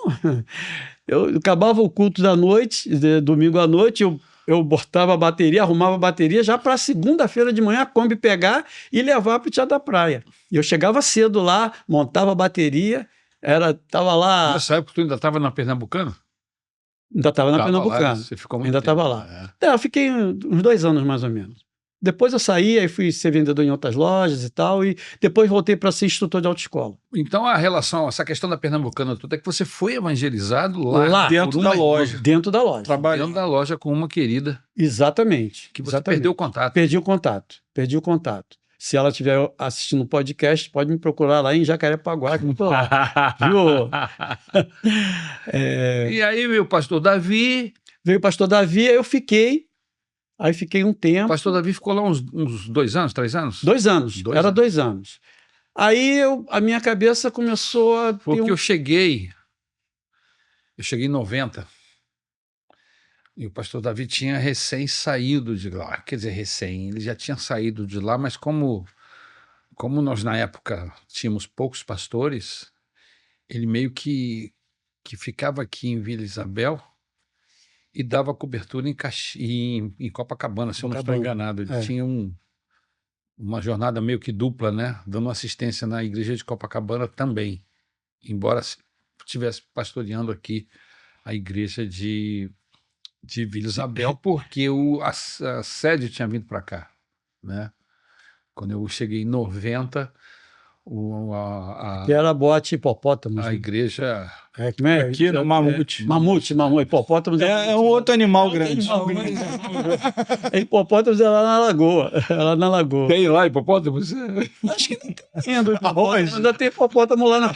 eu acabava o culto da noite, domingo à noite, eu botava a bateria, arrumava a bateria já para segunda-feira de manhã a Kombi pegar e levar para o Teatro da Praia. E eu chegava cedo lá, montava a bateria, estava lá... Nessa época tu ainda estava na Pernambucana? Ainda estava na Pernambucana. Você ficou muito ainda estava lá. Eu fiquei uns 2 anos mais ou menos. Depois eu saí, aí fui ser vendedor em outras lojas e tal, e depois voltei para ser instrutor de autoescola. Então a relação, essa questão da pernambucana toda é que você foi evangelizado lá dentro por da uma loja. irmã, Dentro da loja. dentro da loja com uma querida Exatamente. que você exatamente. perdeu o contato. Perdi o contato. Perdi o contato. Se ela estiver assistindo o podcast, pode me procurar lá em Jacarepaguá, que eu tô lá. Viu? E aí veio o pastor Davi. Veio o pastor Davi, aí eu fiquei. Aí fiquei um O tempo. pastor Davi ficou lá uns 2 anos, 3 anos? 2 anos. Dois Era anos. 2 anos. Aí a minha cabeça começou a ter Porque eu cheguei em 90, e o pastor Davi tinha recém saído de lá. Quer dizer, ele já tinha saído de lá, mas como nós na época tínhamos poucos pastores, ele meio que ficava aqui em Vila Isabel e dava cobertura em Copacabana, se eu não estou Copacabana. enganado. Ele tinha uma jornada meio que dupla, né? Dando assistência na igreja de Copacabana também, embora estivesse pastoreando aqui a igreja de Vila Isabel, porque a sede tinha vindo para cá, né? Quando eu cheguei em 90, Que era bote hipopótamo. a igreja... Como é? Aqui no Mamute. Mamute, hipopótamo. É um outro animal grande. Hipopótamo é lá na Lagoa. É lá na Lagoa. Tem lá hipopótamos? Acho que não tem ainda. Ainda tem hipopótamo lá na.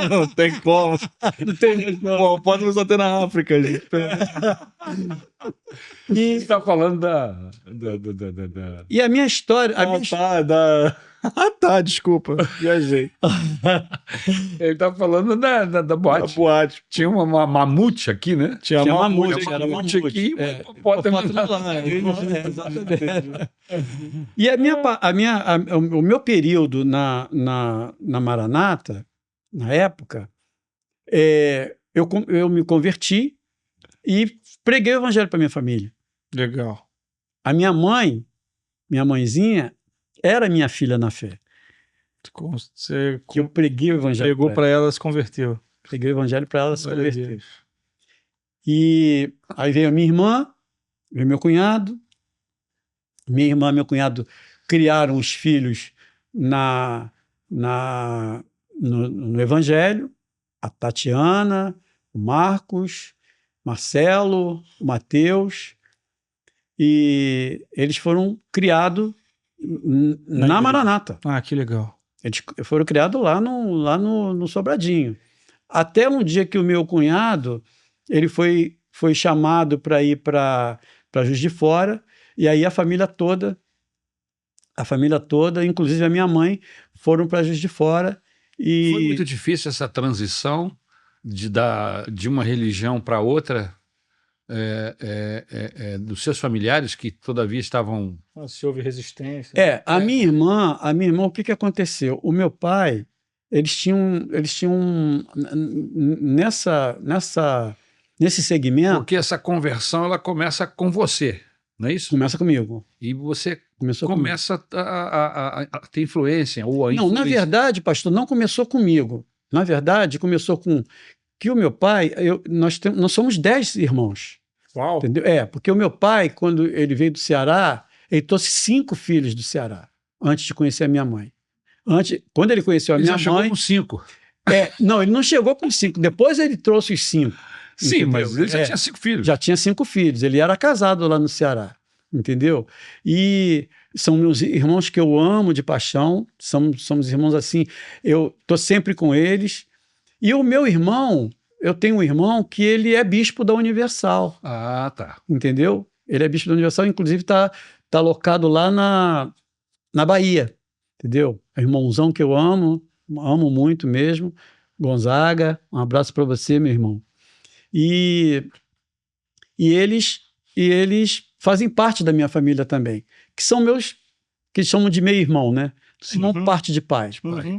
Não tem como. Não tem. Pô, pode só ter na África, gente. Você está falando da... E a minha história. Tá, desculpa, viajei. Ele está falando da boate. A boate. Tinha uma mamute aqui, né? Tinha mamute, era mamute aqui, hipopótamo lá. E o meu período na Maranata, na época, eu me converti e preguei o evangelho para minha família. Legal. A minha mãezinha, era minha filha na fé. Você Que eu preguei o evangelho. pregou para ela, se converteu. Preguei o evangelho para ela se converter. E aí veio a minha irmã, veio meu cunhado. Minha irmã e meu cunhado criaram os filhos no evangelho. A Tatiana, o Marcos, Marcelo, o Mateus. E eles foram criados na Maranata. Ah, que legal. Eles foram criados lá no Sobradinho. Até um dia que o meu cunhado ele foi chamado para ir para Juiz de Fora, e aí a família toda, inclusive a minha mãe, foram para Juiz de Fora. E foi muito difícil essa transição de uma religião para outra? Dos seus familiares que todavia estavam... Se houve resistência. A minha irmã, o que aconteceu? O meu pai, eles tinham nesse segmento... Porque essa conversão, ela começa com você, não é isso? Começa comigo. E você Começou começa a ter influência, ou a Não, influência. na verdade, pastor, não começou comigo. Na verdade, começou com que o meu pai... nós somos 10 irmãos. Uau! Entendeu? Porque o meu pai, quando ele veio do Ceará, ele trouxe 5 filhos do Ceará, antes de conhecer a minha mãe. Quando ele conheceu a minha mãe... Ele já chegou com 5. Não, ele não chegou com 5. Depois ele trouxe os 5. Sim, entendeu? mas ele já tinha 5 filhos. Já tinha 5 filhos. Ele era casado lá no Ceará, entendeu? E são meus irmãos que eu amo de paixão. Somos irmãos assim. Eu estou sempre com eles. E o meu irmão... Eu tenho um irmão que ele é bispo da Universal. Ah, tá. Entendeu? Ele é bispo da Universal, inclusive está alocado lá na Bahia. Entendeu? É um irmãozão que eu amo muito mesmo. Gonzaga, um abraço para você, meu irmão. E eles fazem parte da minha família também, que são que chamam de meio-irmão, né? Não parte de pai,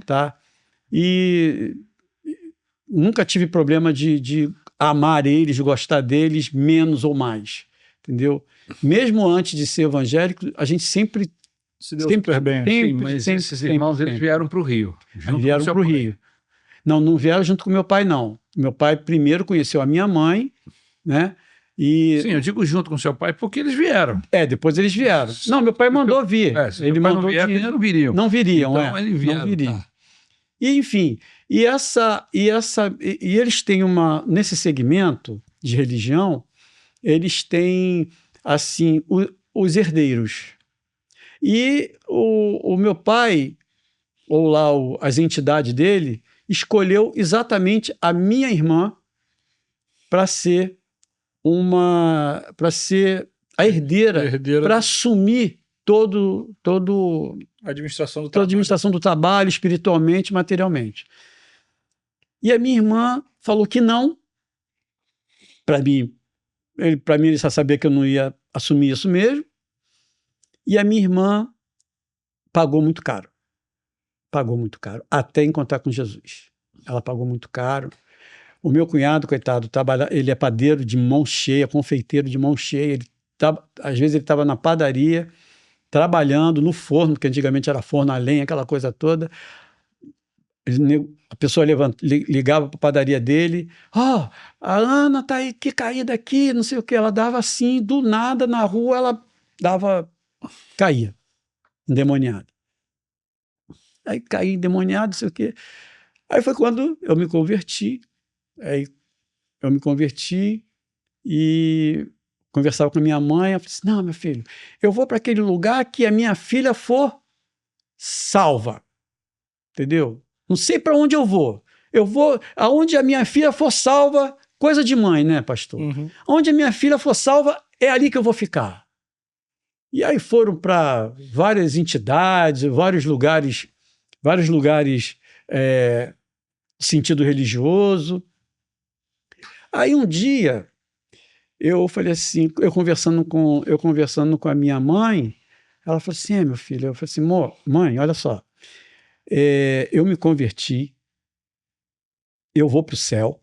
tá? E nunca tive problema de amar eles, gostar deles, menos ou mais, entendeu? Mesmo antes de ser evangélico, a gente sempre... Se deu super bem. Sim, mas esses irmãos, eles vieram para o Rio. Vieram para o Rio. Não vieram junto com meu pai, não. Meu pai primeiro conheceu a minha mãe, né? E, Sim, eu digo junto com seu pai porque eles vieram. depois eles vieram. Não, meu pai mandou vir. Se Ele seu pai mandou não vier, dinheiro. eles não viriam. Não viriam, Então, eles vieram, não viriam. tá. E, enfim, e eles têm nesse segmento de religião, eles têm, assim, os herdeiros. E o meu pai, ou lá as entidades dele, escolheu exatamente a minha irmã para ser a herdeira, para assumir toda A administração do a trabalho. administração do trabalho, espiritualmente, materialmente. E a minha irmã falou que não. Para mim, ele só sabia que eu não ia assumir isso mesmo. E a minha irmã pagou muito caro. Pagou muito caro, até encontrar com Jesus. Ela pagou muito caro. O meu cunhado, coitado, ele é padeiro de mão cheia, confeiteiro de mão cheia. Às vezes ele estava na padaria, trabalhando no forno, que antigamente era forno a lenha, aquela coisa toda. A pessoa ligava para a padaria dele, a Ana tá aí, que caída aqui, não sei o que. Ela dava assim, do nada, na rua, ela caía, endemoniada. Aí caí endemoniado, não sei o que. Aí foi quando eu me converti. Aí eu me converti e conversava com a minha mãe. Eu falei assim, não, meu filho, eu vou para aquele lugar que a minha filha for salva. Entendeu? Não sei para onde eu vou. Eu vou aonde a minha filha for salva, coisa de mãe, né, pastor? Uhum. Onde a minha filha for salva, é ali que eu vou ficar. E aí foram para várias entidades, vários lugares de sentido religioso. Aí um dia eu falei assim, eu conversando com a minha mãe, ela falou assim, meu filho, eu falei assim, mãe, olha só, eu me converti, eu vou para o céu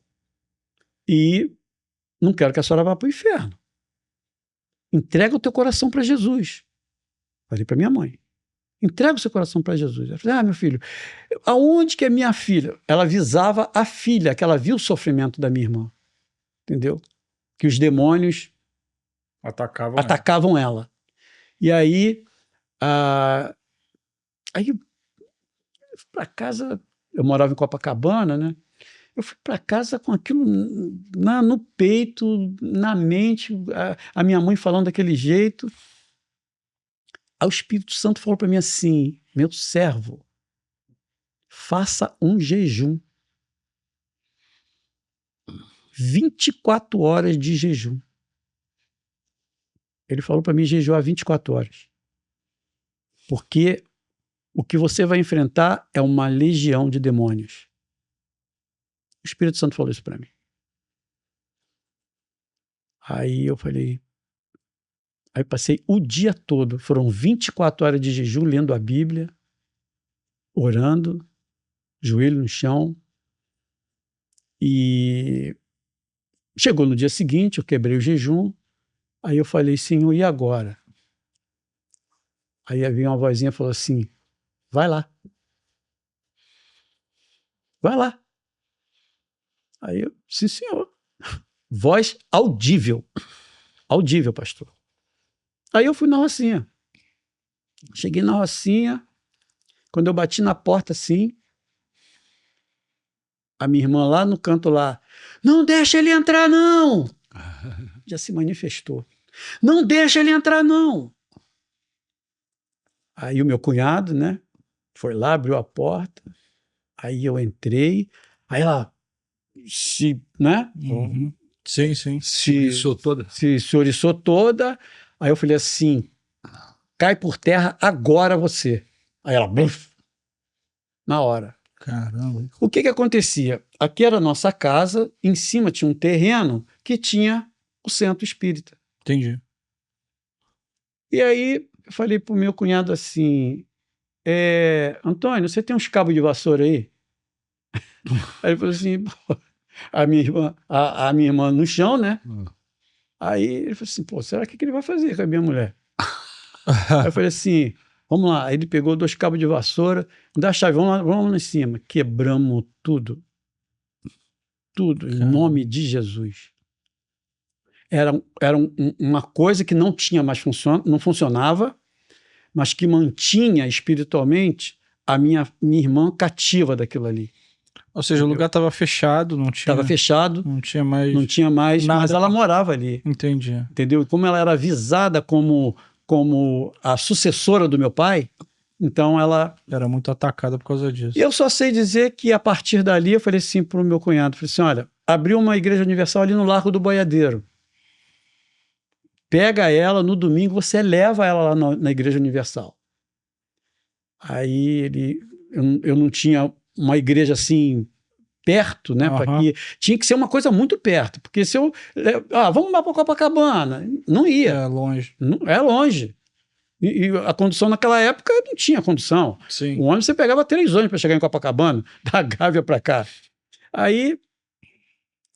e não quero que a senhora vá para o inferno. Entrega o teu coração para Jesus. Falei para minha mãe. Entrega o seu coração para Jesus. Ela falou, meu filho, aonde que é minha filha? Ela visava a filha, que ela viu o sofrimento da minha irmã. Entendeu? Que os demônios atacavam ela. E aí, eu fui para casa, eu morava em Copacabana, né? Eu fui para casa com aquilo no peito, na mente, a minha mãe falando daquele jeito. Aí o Espírito Santo falou para mim assim, meu servo, faça um jejum. 24 horas de jejum. Ele falou para mim jejuar 24 horas. Porque o que você vai enfrentar é uma legião de demônios. O Espírito Santo falou isso para mim. Aí eu falei... Aí passei o dia todo, foram 24 horas de jejum, lendo a Bíblia, orando, joelho no chão. E chegou no dia seguinte, eu quebrei o jejum. Aí eu falei, Senhor, e agora? Aí havia uma vozinha que falou assim, vai lá. Vai lá. Aí eu, sim, senhor. Voz audível. Audível, pastor. Aí eu fui na Rocinha. Cheguei na Rocinha. Quando eu bati na porta assim, a minha irmã lá no canto lá, não deixa ele entrar não. Já se manifestou. Não deixa ele entrar não. Aí o meu cunhado, né, foi lá, abriu a porta. Aí eu entrei. Aí ela né? Uhum. Sim, sim. Se oriçou toda. Aí eu falei assim, cai por terra agora você. Aí ela, bluf, na hora. Caramba. O que acontecia? Aqui era a nossa casa, em cima tinha um terreno que tinha o centro espírita. Entendi. E aí eu falei pro meu cunhado assim, Antônio, você tem uns cabos de vassoura aí? Aí ele falou assim, a minha irmã no chão, né? Aí ele falou assim, pô, será que ele vai fazer com a minha mulher? Aí eu falei assim, vamos lá. Aí ele pegou 2 cabos de vassoura, dá a chave, vamos lá em cima. Quebramos tudo. Tudo, em nome de Jesus. uma coisa que não tinha mais não funcionava, mas que mantinha espiritualmente a minha irmã cativa daquilo ali. Ou seja, o lugar estava fechado, não tinha... Estava fechado, não tinha mais... não tinha mais, nada. mas ela morava ali. Entendi. Entendeu? Como ela era avisada como a sucessora do meu pai, então ela... Era muito atacada por causa disso. Eu só sei dizer que a partir dali eu falei assim para o meu cunhado, falei assim, olha, abriu uma igreja universal ali no Largo do Boiadeiro. Pega ela no domingo, você leva ela lá na Igreja Universal. Aí eu não tinha uma igreja assim perto, né? Uhum. Tinha que ser uma coisa muito perto, porque se eu... vamos lá para Copacabana. Não ia. É longe. Não, é longe. E a condução naquela época não tinha condução. Sim. O ônibus você pegava 3 ônibus para chegar em Copacabana, da Gávea para cá. Aí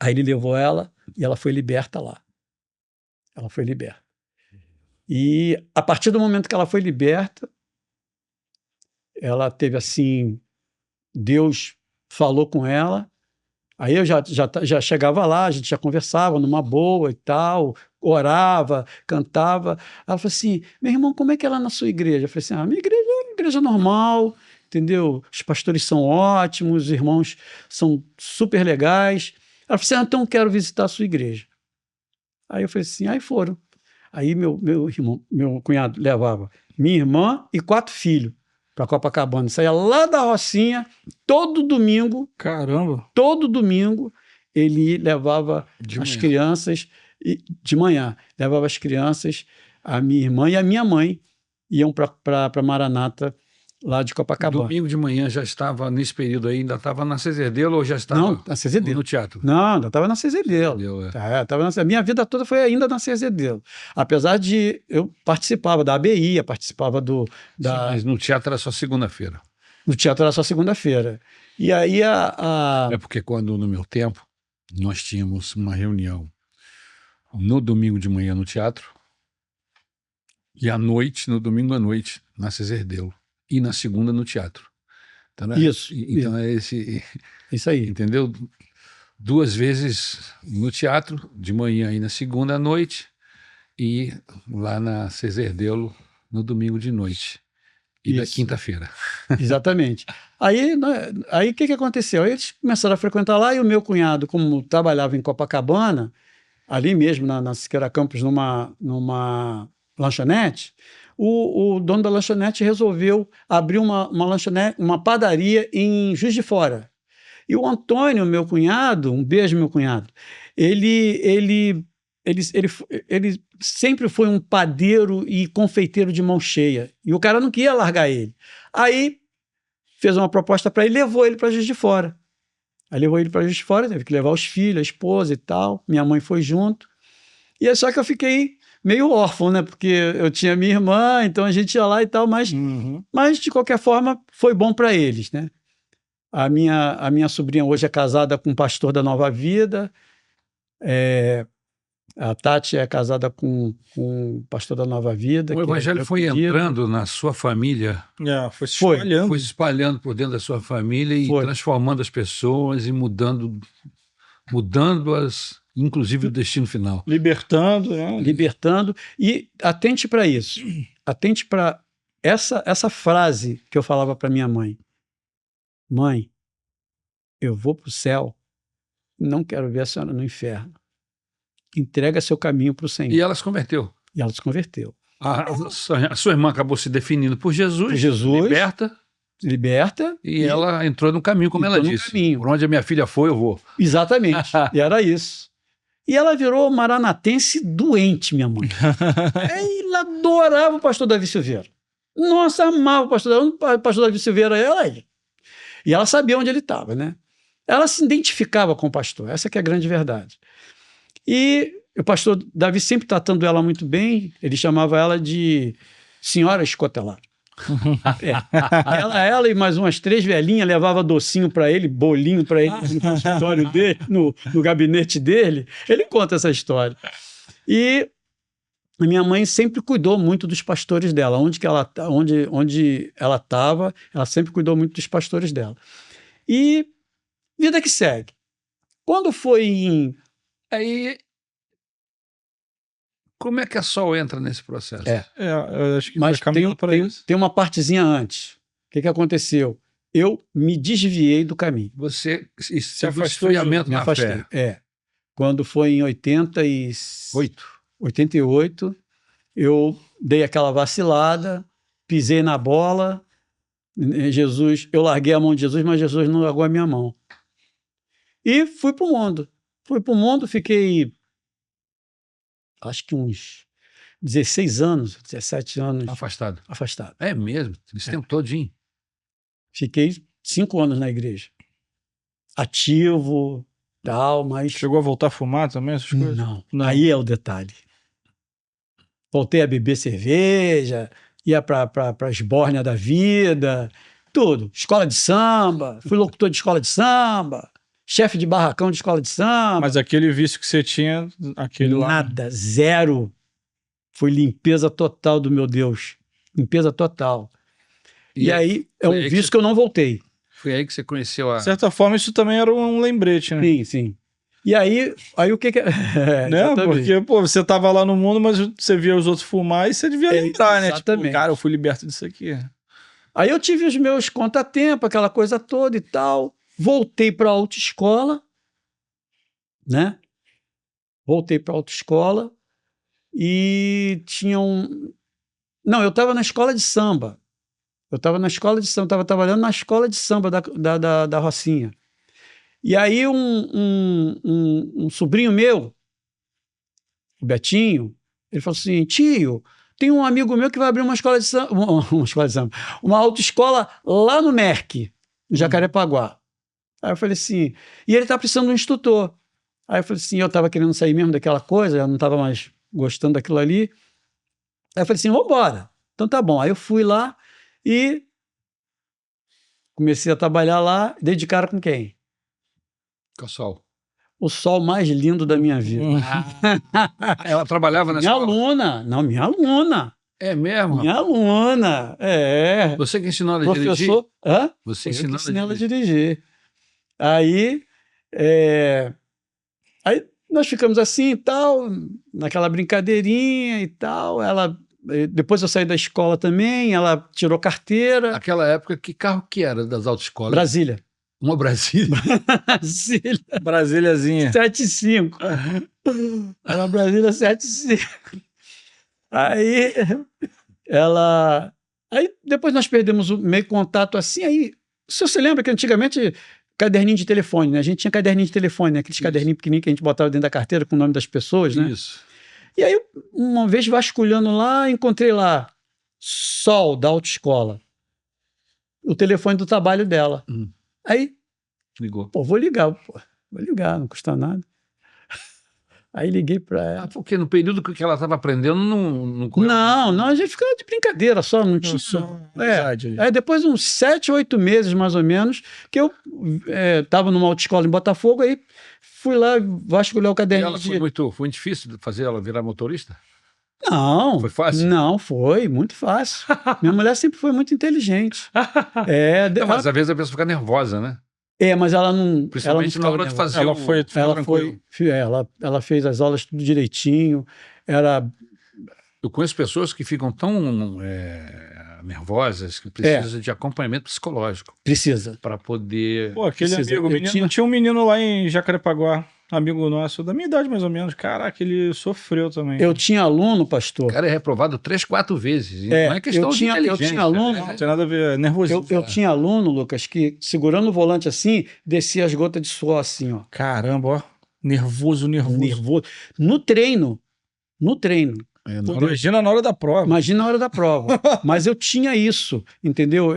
ele levou ela e ela foi liberta lá. Ela foi liberta. E a partir do momento que ela foi liberta, ela teve assim, Deus falou com ela, aí eu já chegava lá, a gente já conversava numa boa e tal, orava, cantava. Ela falou assim, meu irmão, como é que é lá na sua igreja? Eu falei assim, minha igreja é uma igreja normal, entendeu? Os pastores são ótimos, os irmãos são super legais. Ela falou assim, então eu quero visitar a sua igreja. Aí eu falei assim, aí foram. Aí meu cunhado levava minha irmã e 4 filhos para Copacabana. Saía lá da Rocinha, todo domingo. Caramba! Todo domingo ele levava as crianças, de manhã, levava as crianças, a minha irmã e a minha mãe iam para Maranata, lá de Copacabana. Domingo de manhã já estava, nesse período aí, ainda estava na Cezedelo ou já estava Não, na Cezedelo. No teatro? Não, ainda estava na Cezedelo. A minha vida toda foi ainda na Cezedelo. Apesar de eu participava da ABI, participava Sim, mas no teatro era só segunda-feira. No teatro era só segunda-feira. E aí É porque quando, no meu tempo, nós tínhamos uma reunião no domingo de manhã no teatro e à noite, no domingo à noite, na Cezerdelo. E na segunda no teatro. Então, isso. É isso aí. Entendeu? 2 vezes no teatro, de manhã e na segunda à noite, e lá na Cezerdelo no domingo de noite. E da quinta-feira. Exatamente. Aí o que aconteceu? Aí eles começaram a frequentar lá e o meu cunhado, como trabalhava em Copacabana, ali mesmo na Siqueira Campos, numa lanchonete, o dono da lanchonete resolveu abrir uma lanchonete, uma padaria em Juiz de Fora. E o Antônio, meu cunhado, um beijo, meu cunhado, ele sempre foi um padeiro e confeiteiro de mão cheia. E o cara não queria largar ele. Aí fez uma proposta para ele, levou ele para Juiz de Fora. Aí levou ele para Juiz de Fora, teve que levar os filhos, a esposa e tal. Minha mãe foi junto. E é só que eu fiquei meio órfão, né? Porque eu tinha minha irmã, então a gente ia lá e tal, mas de qualquer forma foi bom para eles, né? A minha sobrinha hoje é casada com um pastor da Nova Vida. A Tati é casada com um pastor da Nova Vida. O evangelho foi entrando na sua família. Foi se espalhando. Foi se espalhando por dentro da sua família e transformando as pessoas e mudando-as, inclusive o destino final. Libertando, né? Libertando. E atente para isso. Atente para essa frase que eu falava para minha mãe. Mãe, eu vou para o céu, não quero ver a senhora no inferno. Entrega seu caminho para o Senhor. E ela se converteu. E ela se converteu. A sua irmã acabou se definindo por Jesus, liberta, e ela entrou no caminho, como ela disse. Por onde a minha filha foi, eu vou. Exatamente, e era isso. E ela virou maranatense doente, minha mãe. Ela adorava o pastor Davi Silveira. Nossa, amava o pastor Davi Silveira. E ela sabia onde ele estava, né? Ela se identificava com o pastor, essa que é a grande verdade. E o pastor Davi sempre tratando ela muito bem, ele chamava ela de senhora escotelar. Ela e mais umas 3 velhinhas levava docinho para ele, bolinho para ele no consultório dele, no gabinete dele. Ele conta essa história. E a minha mãe sempre cuidou muito dos pastores dela. Onde ela estava, ela sempre cuidou muito dos pastores dela. E vida que segue. Quando foi Aí Como é que a Sol entra nesse processo? Eu acho que Mas vai caminhando para isso. tem uma partezinha antes. O que aconteceu? Eu me desviei do caminho. Você se afastou esfriamento Me na afastei. fé. Quando foi em 88, eu dei aquela vacilada, pisei na bola. Eu larguei a mão de Jesus, mas Jesus não largou a minha mão. E fui para o mundo. Fiquei, acho que uns 16 anos, 17 anos Afastado. afastado. É mesmo? Esse tempo todinho. Fiquei 5 anos na igreja. Ativo, tal, mas... Chegou a voltar a fumar também, essas coisas? Não. Não. Aí é o detalhe. Voltei a beber cerveja, ia para as esbórnia da vida, tudo. Escola de samba, fui locutor de escola de samba, chefe de barracão de escola de samba. Mas aquele vício que você tinha, aquele lá... Nada, zero. Foi limpeza total do meu Deus. Limpeza total. E aí é um vício que eu não voltei. Foi aí que você conheceu a... De certa forma, isso também era um lembrete, né? Sim, sim. E aí o que que... Né? Porque, pô, você tava lá no mundo, mas você via os outros fumar e você devia lembrar, né? Exatamente. Tipo, cara, eu fui liberto disso aqui. Aí eu tive os meus contratempos, aquela coisa toda e tal. Voltei para a autoescola, né? Voltei para a autoescola e tinha um... Não, eu estava na escola de samba. Estava trabalhando na escola de samba da Rocinha. E aí um sobrinho meu, o Betinho, ele falou assim, tio, tem um amigo meu que vai abrir uma escola de samba, uma autoescola lá no MERC, no Jacarepaguá. Aí eu falei assim, e ele está precisando de um instrutor. Aí eu falei assim, eu estava querendo sair mesmo daquela coisa, eu não estava mais gostando daquilo ali. Aí eu falei assim, vamos embora. Então tá bom. Aí eu fui lá e comecei a trabalhar lá, dei de cara com quem? Com o Sol. O Sol mais lindo da minha vida. Ela trabalhava na Minha escola? aluna. Não, minha aluna. É mesmo? Minha aluna. É. Você que ensinou ela a dirigir? Professor. Hã? Você Eu ensinou que ensinei ela a dirigir? dirigir. Aí, aí nós ficamos assim e tal, naquela brincadeirinha e tal. Ela, depois eu saí da escola também, ela tirou carteira. Naquela época, que carro que era das autoescolas? Brasília. Uma Brasília? Brasília. Brasíliazinha. 75. Era uma Brasília 75. Aí ela... Aí depois nós perdemos o meio contato assim, aí... Se você lembra que antigamente, caderninho de telefone, né? A gente tinha caderninho de telefone, né? Aqueles caderninhos pequenininhos que a gente botava dentro da carteira com o nome das pessoas, né? Isso. E aí, uma vez vasculhando lá, encontrei lá Sol, da autoescola. O telefone do trabalho dela. Aí, Ligou. pô, vou ligar, não custa nada. Aí liguei para ela. Porque no período que ela estava aprendendo, não... Não, a gente ficava de brincadeira só, não tinha... Aí depois de uns 7, 8 meses, mais ou menos, que eu estava numa autoescola em Botafogo, aí fui lá vasculhar o caderninho. Foi muito difícil fazer ela virar motorista? Não. Foi fácil? Não, foi muito fácil. Minha mulher sempre foi muito inteligente. Não, mas às vezes a pessoa fica nervosa, né? Mas ela não... Principalmente na hora de fazer ela fez as aulas tudo direitinho. Eu conheço pessoas que ficam tão nervosas que precisam de acompanhamento psicológico. Precisa. Para poder... Pô, aquele amigo, tinha um menino lá em Jacarepaguá, amigo nosso, da minha idade mais ou menos. Caraca, ele sofreu também. Eu tinha aluno, pastor. O cara é reprovado 3, 4 vezes. Não é questão de inteligência. Eu tinha aluno... Não tem nada a ver, é nervosismo. Eu tinha aluno, Lucas, que segurando o volante assim, descia as gotas de suor assim, ó. Caramba, ó. Nervoso. No treino. Imagina na hora da prova. Imagina na hora da prova. Mas eu tinha isso, entendeu?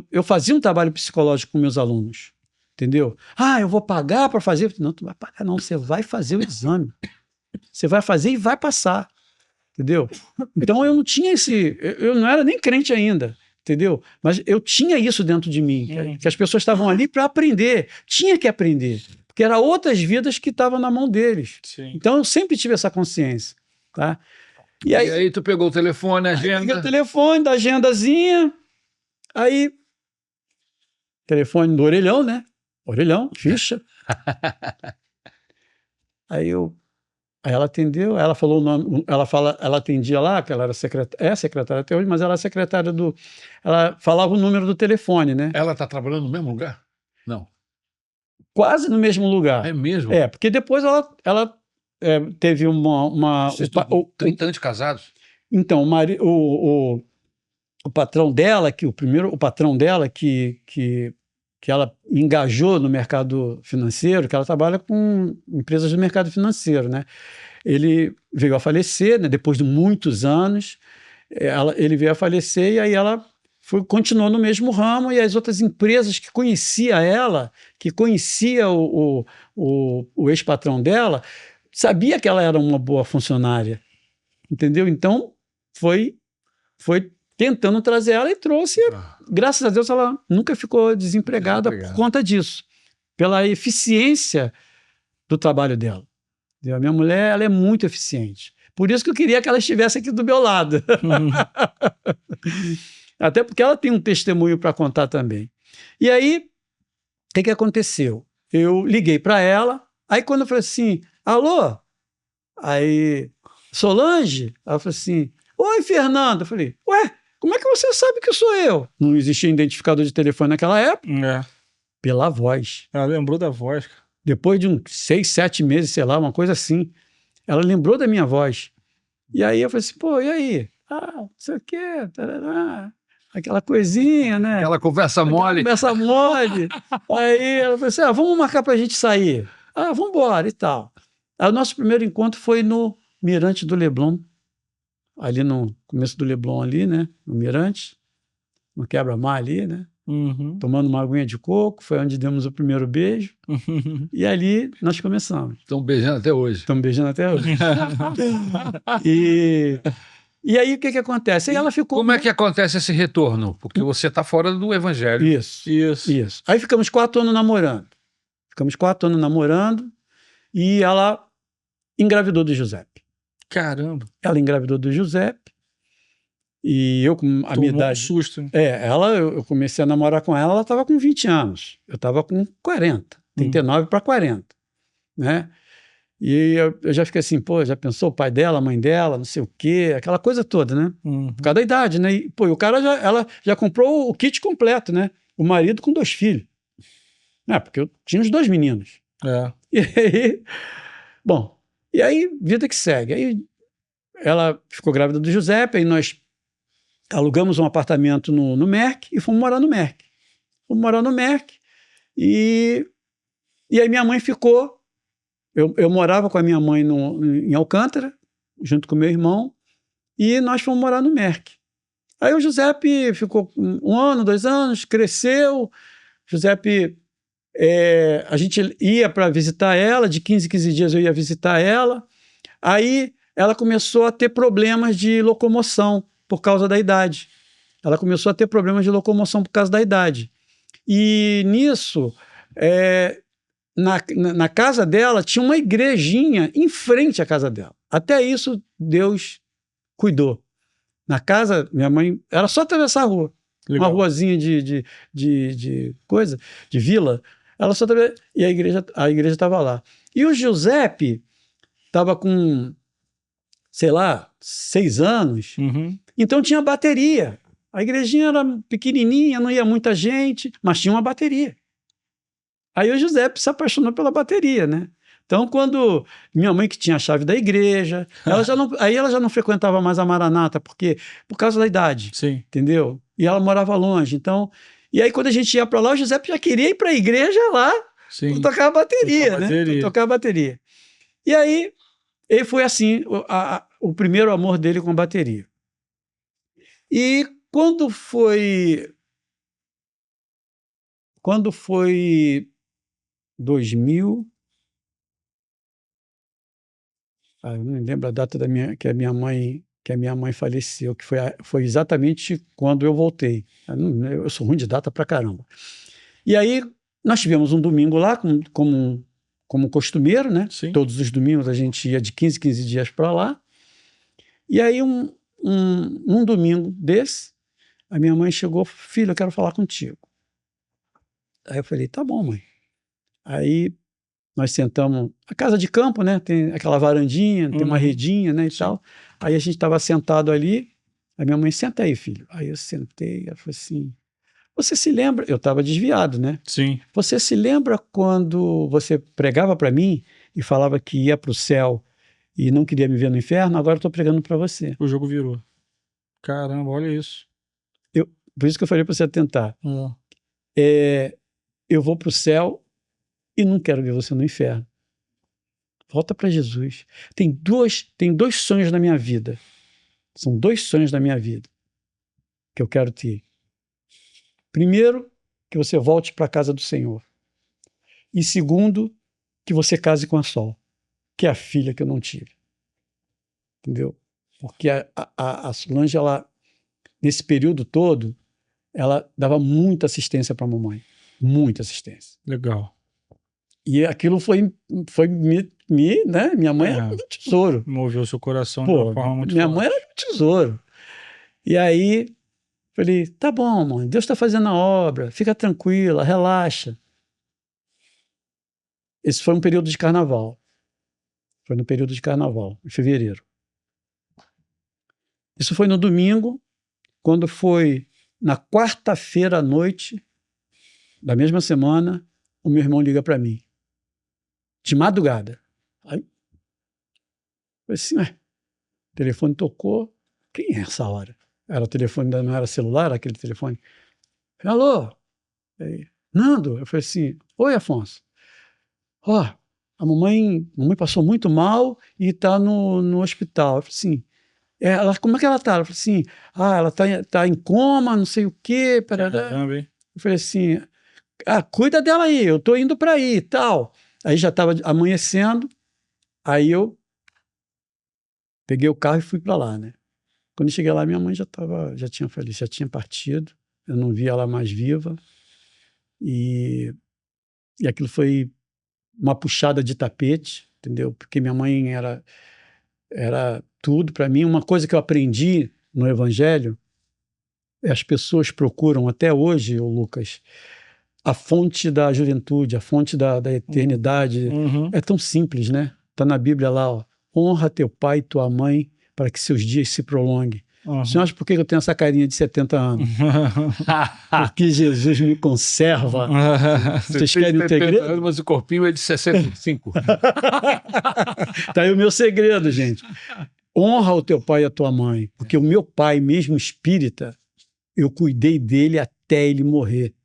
Eu fazia um trabalho psicológico com meus alunos, entendeu? Eu vou pagar para fazer. Não, tu vai pagar não, você vai fazer o exame. Você vai fazer e vai passar, entendeu? Então eu não tinha eu não era nem crente ainda, entendeu? Mas eu tinha isso dentro de mim, que as pessoas estavam ali para aprender, tinha que aprender, porque eram outras vidas que estavam na mão deles. Sim. Então eu sempre tive essa consciência, tá? E aí tu pegou o telefone, a agenda... Peguei o telefone da agendazinha, aí telefone do orelhão, né? Orelhão, ficha. Aí eu Aí ela atendeu, ela falou o nome, ela atendia lá, que ela era secretária, é secretária até hoje, mas ela é secretária do. Ela falava o número do telefone, né? Ela está trabalhando no mesmo lugar? Não. Quase no mesmo lugar. É mesmo? É, porque depois ela teve uma Vocês estão com 30 anos de casados? então, o patrão dela, o patrão dela que ela engajou no mercado financeiro, que ela trabalha com empresas do mercado financeiro, né? Ele veio a falecer, né? Depois de muitos anos, ele veio a falecer e aí ela continuou no mesmo ramo e as outras empresas que conhecia ela, que conhecia o ex-patrão dela, sabia que ela era uma boa funcionária, entendeu? Então, foi tentando trazer ela e trouxe. Graças a Deus, ela nunca ficou desempregada por conta disso, pela eficiência do trabalho dela. A minha mulher, ela é muito eficiente. Por isso que eu queria que ela estivesse aqui do meu lado. Até porque ela tem um testemunho para contar também. E aí, o que aconteceu? Eu liguei para ela, aí quando eu falei assim, alô? Aí, Solange? Ela falou assim, oi, Fernando. Eu falei, ué, como é que você sabe que sou eu? Não existia identificador de telefone naquela época. Pela voz. Ela lembrou da voz. Depois de uns 6, 7 meses, sei lá, uma coisa assim, ela lembrou da minha voz. E aí eu falei assim, pô, e aí? Não sei o quê, tarará. Aquela coisinha, né? Aquela conversa mole. Conversa mole. Aí ela falou assim, vamos marcar pra gente sair. Vamos embora e tal. Aí o nosso primeiro encontro foi no Mirante do Leblon, ali no começo do Leblon ali, né? No Mirante, no quebra-mar ali, né? Tomando uma aguinha de coco, foi onde demos o primeiro beijo. E ali nós começamos. Estão beijando até hoje. Estamos beijando até hoje. E aí o que acontece? Aí ela ficou. Como é que acontece esse retorno? Porque você está fora do evangelho. Isso. Aí ficamos 4 anos namorando. E ela engravidou do Giuseppe. Caramba. Ela engravidou do Giuseppe. E eu, com a minha idade. Um susto. Eu comecei a namorar com ela estava com 20 anos. Eu estava com 40, 39 para 40. Né? E eu já fiquei assim, pô, já pensou o pai dela, a mãe dela, não sei o quê, aquela coisa toda, né? Por causa da idade, né? E, pô, o cara ela já comprou o kit completo, né? O marido com 2 filhos. Porque eu tinha os 2 meninos. E aí, bom, vida que segue. Aí ela ficou grávida do Giuseppe, aí nós alugamos um apartamento no Merck e fomos morar no Merck. E aí minha mãe ficou. Eu morava com a minha mãe em Alcântara, junto com meu irmão, e nós fomos morar no Merck. Aí o Giuseppe ficou 1 ano, 2 anos, cresceu. Giuseppe, a gente ia para visitar ela, de 15 em 15 dias eu ia visitar ela. Aí ela começou a ter problemas de locomoção por causa da idade. E nisso, na casa dela tinha uma igrejinha em frente à casa dela. Até isso Deus cuidou. Na casa, minha mãe, era só atravessar a rua. Legal. Uma ruazinha de coisa, de vila. Ela só e a igreja estava lá. E o Giuseppe estava com, sei lá, 6 anos. Então tinha bateria. A igrejinha era pequenininha, não ia muita gente, mas tinha uma bateria. Aí o Giuseppe se apaixonou pela bateria, né? Então, quando minha mãe, que tinha a chave da igreja, ela já não frequentava mais a Maranata, por causa da idade. Sim. Entendeu? E ela morava longe. Então, e aí, quando a gente ia para lá, o Giuseppe já queria ir para a igreja lá para tocar a bateria, né? Pra tocar a bateria. E aí, ele foi assim, o primeiro amor dele com a bateria. E quando foi 2000, eu não me lembro a data que a minha mãe faleceu, que foi exatamente quando eu voltei. Eu sou ruim de data pra caramba. E aí nós tivemos um domingo lá, como costumeiro, né? Sim. Todos os domingos a gente ia de 15 dias para lá. E aí um domingo desse, a minha mãe chegou, filho, eu quero falar contigo. Aí eu falei, tá bom, mãe. Aí nós sentamos, a casa de campo, né? Tem aquela varandinha, tem uma redinha, né? E tal. Aí a gente estava sentado ali, a minha mãe, senta aí, filho. Aí eu sentei, ela falou assim, você se lembra? Eu estava desviado, né? Sim. Você se lembra quando você pregava para mim e falava que ia para o céu e não queria me ver no inferno? Agora eu estou pregando para você. O jogo virou. Caramba, olha isso. Por isso que eu falei para você tentar. Eu vou para o céu e não quero ver você no inferno. Volta para Jesus. Tem dois sonhos na minha vida. São 2 sonhos da minha vida que eu quero ter. Primeiro, que você volte para a casa do Senhor. E segundo, que você case com a Sol, que é a filha que eu não tive. Entendeu? Porque a Solange, ela, nesse período todo, ela dava muita assistência para a mamãe. Muita assistência. Legal. E aquilo foi né? Minha mãe era meu tesouro. Moveu seu coração de Pô, uma forma muito minha forte. mãe era meu tesouro. E aí, falei, tá bom, mãe, Deus está fazendo a obra, fica tranquila, relaxa. Esse foi um período de carnaval. Foi no período de carnaval, em fevereiro. Isso foi no domingo, quando foi na quarta-feira à noite da mesma semana, o meu irmão liga para mim. De madrugada. Aí, falei assim, o telefone tocou. Quem é essa hora? Era o telefone, ainda não era celular, era aquele telefone. Falei, alô? Aí, Nando? Eu falei assim, oi, Afonso. Ó, a mamãe passou muito mal e está no hospital. Eu falei assim, como é que ela tá? Ela falou assim, ela tá em coma, não sei o quê. Caramba, hein? Eu falei assim, cuida dela aí, eu tô indo para aí e tal. Aí já estava amanhecendo, aí eu peguei o carro e fui para lá, né? Quando eu cheguei lá, minha mãe já tinha falecido, já tinha partido, eu não via ela mais viva, e aquilo foi uma puxada de tapete, entendeu? Porque minha mãe era tudo para mim. Uma coisa que eu aprendi no Evangelho, as pessoas procuram até hoje, Lucas, a fonte da juventude, a fonte da eternidade. É tão simples, né? Está na Bíblia lá, ó. Honra teu pai e tua mãe para que seus dias se prolonguem. Você acha por que eu tenho essa carinha de 70 anos? Porque Jesus me conserva. Vocês querem o segredo? Anos, mas o corpinho é de 65. Tá aí o meu segredo, gente. Honra o teu pai e a tua mãe. Porque o meu pai, mesmo espírita, eu cuidei dele até ele morrer.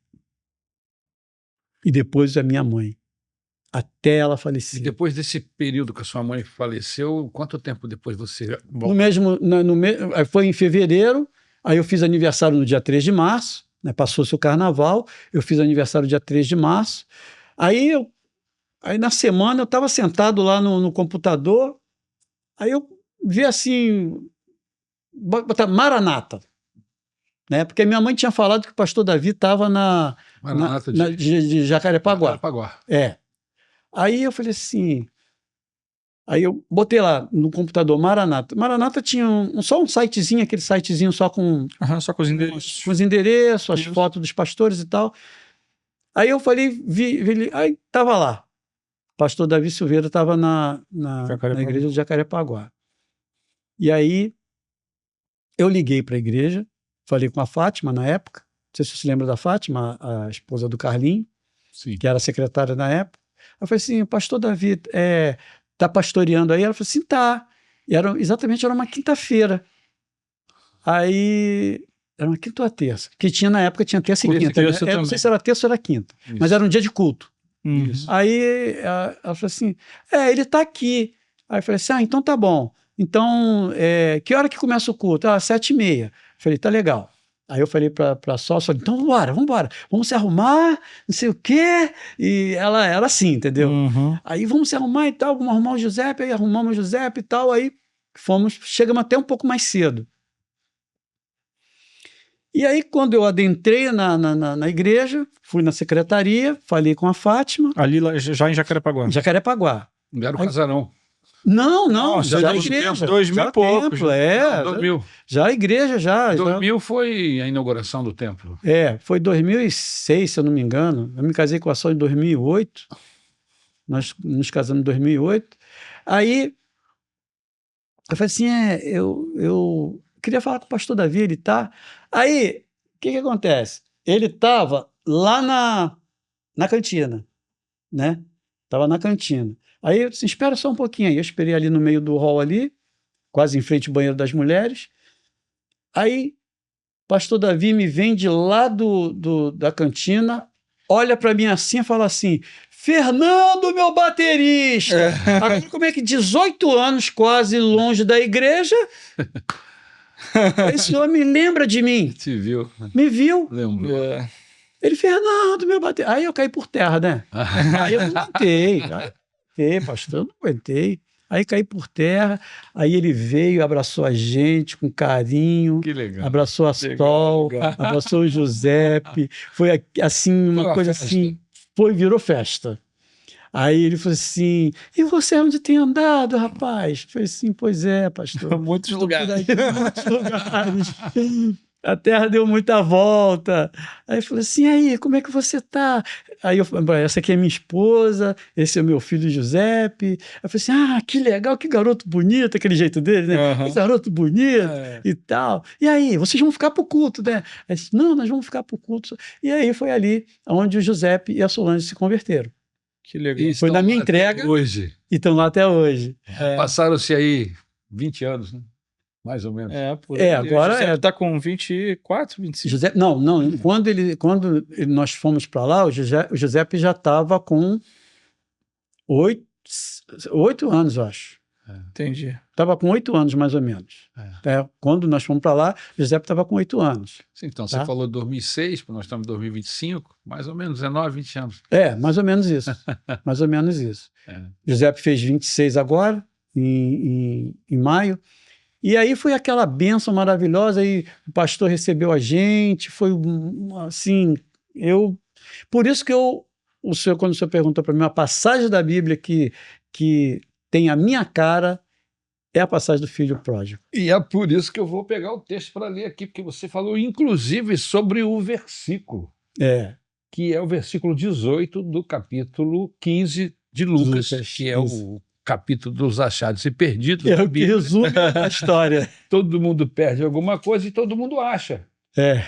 E depois a minha mãe. Até ela falecer. E depois desse período que a sua mãe faleceu, quanto tempo depois você... Foi em fevereiro, aí eu fiz aniversário no dia 3 de março, né, passou-se o carnaval, eu fiz aniversário dia 3 de março, aí na semana eu estava sentado lá no computador, aí eu vi assim, botar Maranata, né, porque minha mãe tinha falado que o pastor Davi estava de Jacarepaguá. Aí eu falei assim, aí eu botei lá no computador Maranata. Maranata tinha só um sitezinho, aquele sitezinho só com... só com os endereços. Com os endereços, as fotos dos pastores e tal. Aí eu falei, aí tava lá. Pastor Davi Silveira estava na igreja de Jacarepaguá. E aí eu liguei para a igreja, falei com a Fátima na época, não sei se você se lembra da Fátima, a esposa do Carlinho, sim, que era secretária na época. Eu falei assim, pastor Davi, tá pastoreando aí? Ela falou assim, tá. E era uma quinta-feira. Aí, era uma quinta ou a terça? Porque na época tinha terça e quinta. Né? Não sei se era terça ou era quinta, mas era um dia de culto. Aí ela falou assim, ele tá aqui. Aí eu falei assim, então tá bom. Então, que hora que começa o culto? 7h30. Eu falei, tá legal. Aí eu falei para a sócia, então vamos embora, vamos se arrumar, não sei o quê. E ela era assim, entendeu? Aí vamos se arrumar e tal, vamos arrumar o Giuseppe, aí arrumamos o Giuseppe e tal, aí chegamos até um pouco mais cedo. E aí quando eu adentrei na igreja, fui na secretaria, falei com a Fátima. Ali já em Jacarepaguá. Jacarepaguá. Não era o casarão. Não, já a igreja. 2000 e poucos. 2000. Já a igreja, já. 2000 foi a inauguração do templo. Foi 2006, se eu não me engano. Eu me casei com a Sol em 2008. nós nos casamos em 2008. Aí eu falei assim, eu queria falar com o pastor Davi, ele tá. Aí, o que acontece? Ele estava lá na cantina, né? Estava na cantina. Aí eu disse, espera só um pouquinho aí. Eu esperei ali no meio do hall ali, quase em frente ao banheiro das mulheres. Aí, pastor Davi me vem de lá da cantina, olha para mim assim e fala assim, Fernando, meu baterista! Agora, como é que 18 anos quase longe da igreja, esse homem lembra de mim. Te viu? Me viu. Lembrou. Ele, Fernando, meu baterista. Aí eu caí por terra, né? Aí eu não aguentei, pastor, eu não aguentei. Aí caí por terra, aí ele veio, abraçou a gente com carinho, Que legal. abraçou a Sol, abraçou o Giuseppe, foi assim, uma coisa festa. assim, virou festa. Aí ele falou assim, e você onde tem andado, rapaz? Eu falei assim, pois é, pastor. Muitos Tô lugares. por aí, muitos lugares. A terra deu muita volta. Aí eu falei assim, aí, como é que você tá? Aí eu falei, essa aqui é minha esposa, esse é o meu filho Giuseppe. Aí eu falei assim, que legal, que garoto bonito, aquele jeito dele, né? Uhum. Que garoto bonito e tal. E aí, vocês vão ficar pro culto, né? Aí disse, não, nós vamos ficar pro culto. E aí foi ali onde o Giuseppe e a Solange se converteram. Que legal. E Foi na minha entrega. Hoje. E estão lá até hoje. Passaram-se aí 20 anos, né? Mais ou menos. Por aí. Agora o José tá com 24, 25. José, não. Quando nós fomos para lá, o Giuseppe já estava com 8 anos, eu acho. Entendi. Estava com 8 anos, mais ou menos. Quando nós fomos para lá, o Giuseppe estava com 8 anos. Sim, então, você falou 2006, nós estamos em 2025, mais ou menos 19, 20 anos. Mais ou menos isso. Mais ou menos isso. Giuseppe fez 26 agora, em maio. E aí foi aquela bênção maravilhosa, aí o pastor recebeu a gente, foi assim, por isso que quando o senhor perguntou para mim, a passagem da Bíblia que tem a minha cara é a passagem do filho pródigo. E é por isso que eu vou pegar o texto para ler aqui, porque você falou inclusive sobre o versículo, que é o versículo 18 do capítulo 15 de Lucas, que é o capítulo dos achados e perdidos. É o que resume a história. Todo mundo perde alguma coisa e todo mundo acha.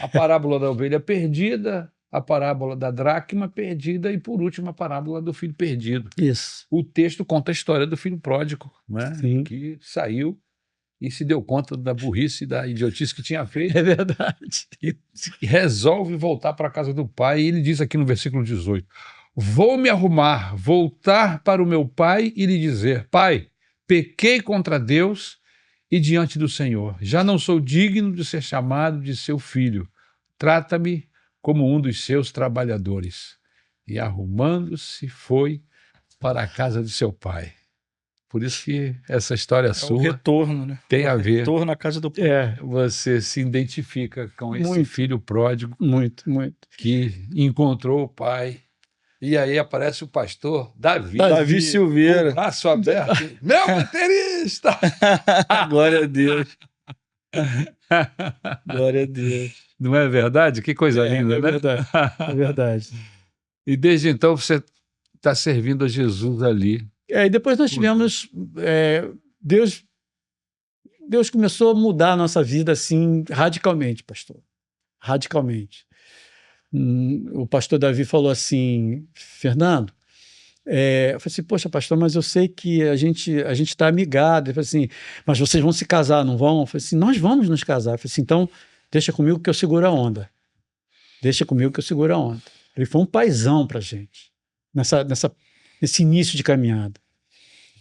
A parábola da ovelha perdida, a parábola da dracma perdida e, por último, a parábola do filho perdido. Isso. O texto conta a história do filho pródigo, né? Sim. Que saiu e se deu conta da burrice e da idiotice que tinha feito. É verdade. E resolve voltar para a casa do pai. E ele diz aqui no versículo 18, vou me arrumar, voltar para o meu pai e lhe dizer, pai, pequei contra Deus e diante do Senhor. Já não sou digno de ser chamado de seu filho. Trata-me como um dos seus trabalhadores. E arrumando-se foi para a casa de seu pai. Por isso que essa história sua o retorno, né? tem a ver. Retorno à casa do pai. Você se identifica com esse Muito. filho pródigo. Muito, muito. Que encontrou o pai. E aí aparece o pastor Davi Silveira. Com o braço aberto. Meu baterista! Glória a Deus. Glória a Deus. Não é verdade? Que coisa linda, né? Verdade. É verdade. E desde então você está servindo a Jesus ali. E depois nós tivemos... Deus começou a mudar a nossa vida assim radicalmente, pastor. Radicalmente. O pastor Davi falou assim, Fernando, eu falei assim, poxa, pastor, mas eu sei que a gente está amigado. Ele falou assim, mas vocês vão se casar, não vão? Eu falei assim, nós vamos nos casar. Eu falei assim, então deixa comigo que eu seguro a onda. Deixa comigo que eu seguro a onda. Ele foi um paizão para a gente, nesse início de caminhada.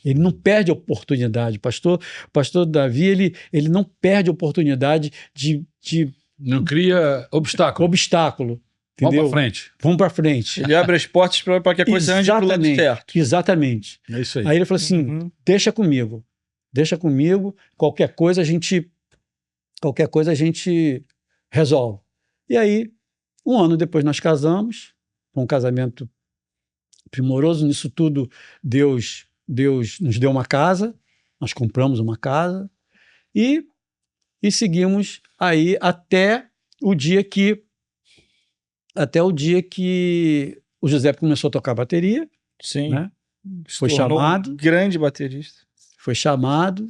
Ele não perde a oportunidade. O pastor Davi, ele não perde a oportunidade de não cria obstáculo. Entendeu? Vamos para frente. Vamos para frente. Ele abre as portas para que a coisa ande para o lado certo. Exatamente. É isso aí. Aí ele falou assim, deixa comigo, qualquer coisa a gente resolve. E aí, 1 ano depois nós casamos, um casamento primoroso. Nisso tudo, Deus nos deu uma casa, nós compramos uma casa e seguimos aí até o dia que o Giuseppe começou a tocar bateria. Sim. Né? Se Foi tornou chamado. um grande baterista. Foi chamado,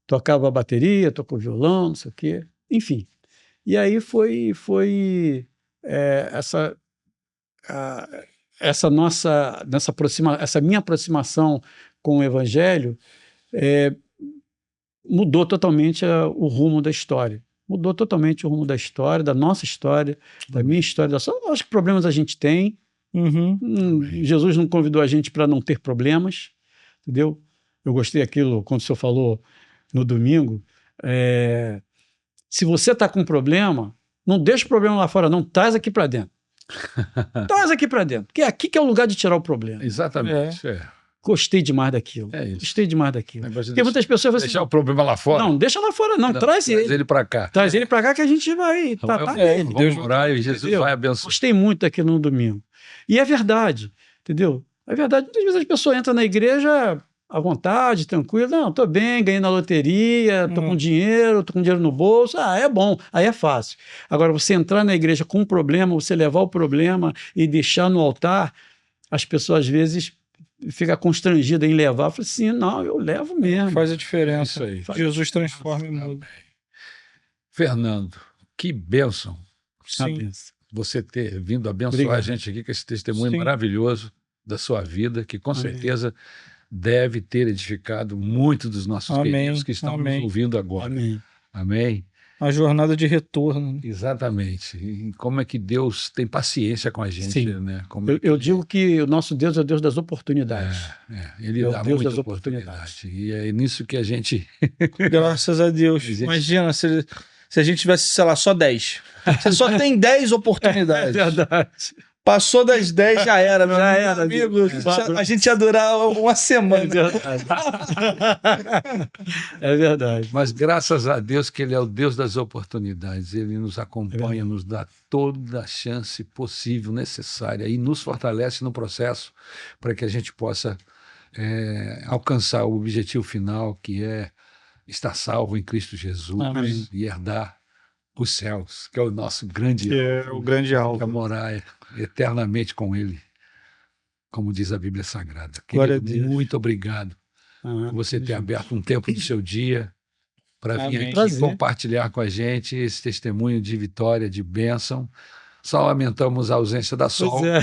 tocava bateria, tocou violão, não sei o quê, enfim. E aí foi essa essa minha aproximação com o Evangelho mudou totalmente o rumo da história. Mudou totalmente o rumo da história, da nossa história, da minha história, da sua. Acho que problemas a gente tem. Jesus não convidou a gente para não ter problemas, entendeu? Eu gostei daquilo quando o senhor falou no domingo. Se você está com um problema, não deixa o problema lá fora, não. Traz aqui para dentro. Traz aqui para dentro. Porque aqui que é o lugar de tirar o problema. Exatamente. Gostei demais daquilo. Isso. Gostei demais daquilo. Porque Porque muitas pessoas vão assim, deixar o problema lá fora. não, deixa lá fora, não. Traz ele para cá. Traz ele para cá que a gente vai tratar ele. Vamos orar e Jesus vai abençoar. Gostei muito daquilo no domingo. E é verdade, entendeu? É verdade. Muitas vezes as pessoas entram na igreja à vontade, tranquilo. Não, estou bem, ganhei na loteria, estou com dinheiro, estou com dinheiro no bolso. É bom, aí é fácil. Agora, você entrar na igreja com um problema, você levar o problema e deixar no altar, as pessoas às vezes ficam constrangidas em levar. Eu falei assim, não, eu levo mesmo. Faz a diferença. Isso aí. Jesus transforma e muda. Fernando, que bênção. Sim. Você ter vindo abençoar Obrigado. a gente aqui com esse testemunho Sim. maravilhoso da sua vida, que com certeza deve ter edificado muito dos nossos queridos que estão nos ouvindo agora. Amém. A jornada de retorno. Exatamente. E como é que Deus tem paciência com a gente, Sim. né? Eu digo que o nosso Deus é o Deus das oportunidades. Ele dá Deus muita das oportunidade. E é nisso que a gente... Graças a Deus. Imagina se a gente tivesse, sei lá, só 10. Você só tem 10 oportunidades. É verdade. Passou das 10, já era, meu Já era, amigo. amigo. A gente ia durar uma semana. É verdade. É verdade. Mas graças a Deus que Ele é o Deus das oportunidades. Ele nos acompanha, nos dá toda a chance possível, necessária e nos fortalece no processo para que a gente possa alcançar o objetivo final, que é estar salvo em Cristo Jesus. Amém. E herdar os céus, que é o nosso grande Que é o grande alvo. para morar eternamente com Ele, como diz a Bíblia Sagrada. Glória Querido, a Deus. muito obrigado por você ter aberto um tempo do seu dia para vir Amém. aqui Prazer. compartilhar com a gente esse testemunho de vitória, de bênção. Só lamentamos a ausência da Sol. Pois é.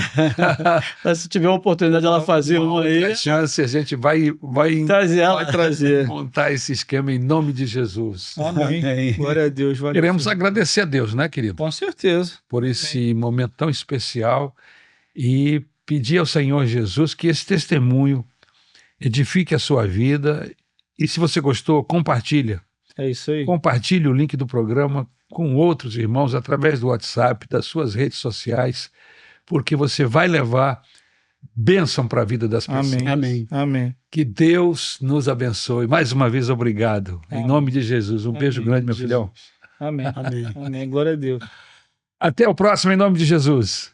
Mas se tiver uma oportunidade de ela fazer uma aí, A chance, a gente vai traz ela. Trazer. montar esse esquema em nome de Jesus. Amém. Amém. Glória a Deus. Valeu. Queremos agradecer a Deus, né, querido? Com certeza. Por esse momento tão especial e pedir ao Senhor Jesus que esse testemunho edifique a sua vida e se você gostou, compartilha. É isso aí. Compartilhe o link do programa com outros irmãos através do WhatsApp, das suas redes sociais, porque você vai levar bênção para a vida das pessoas. Amém. Amém. Amém. Que Deus nos abençoe. Mais uma vez, obrigado. Em Amém. nome de Jesus. Um beijo Amém. grande, meu Jesus. filhão. Amém. Amém. Amém. Glória a Deus. Até o próximo, em nome de Jesus.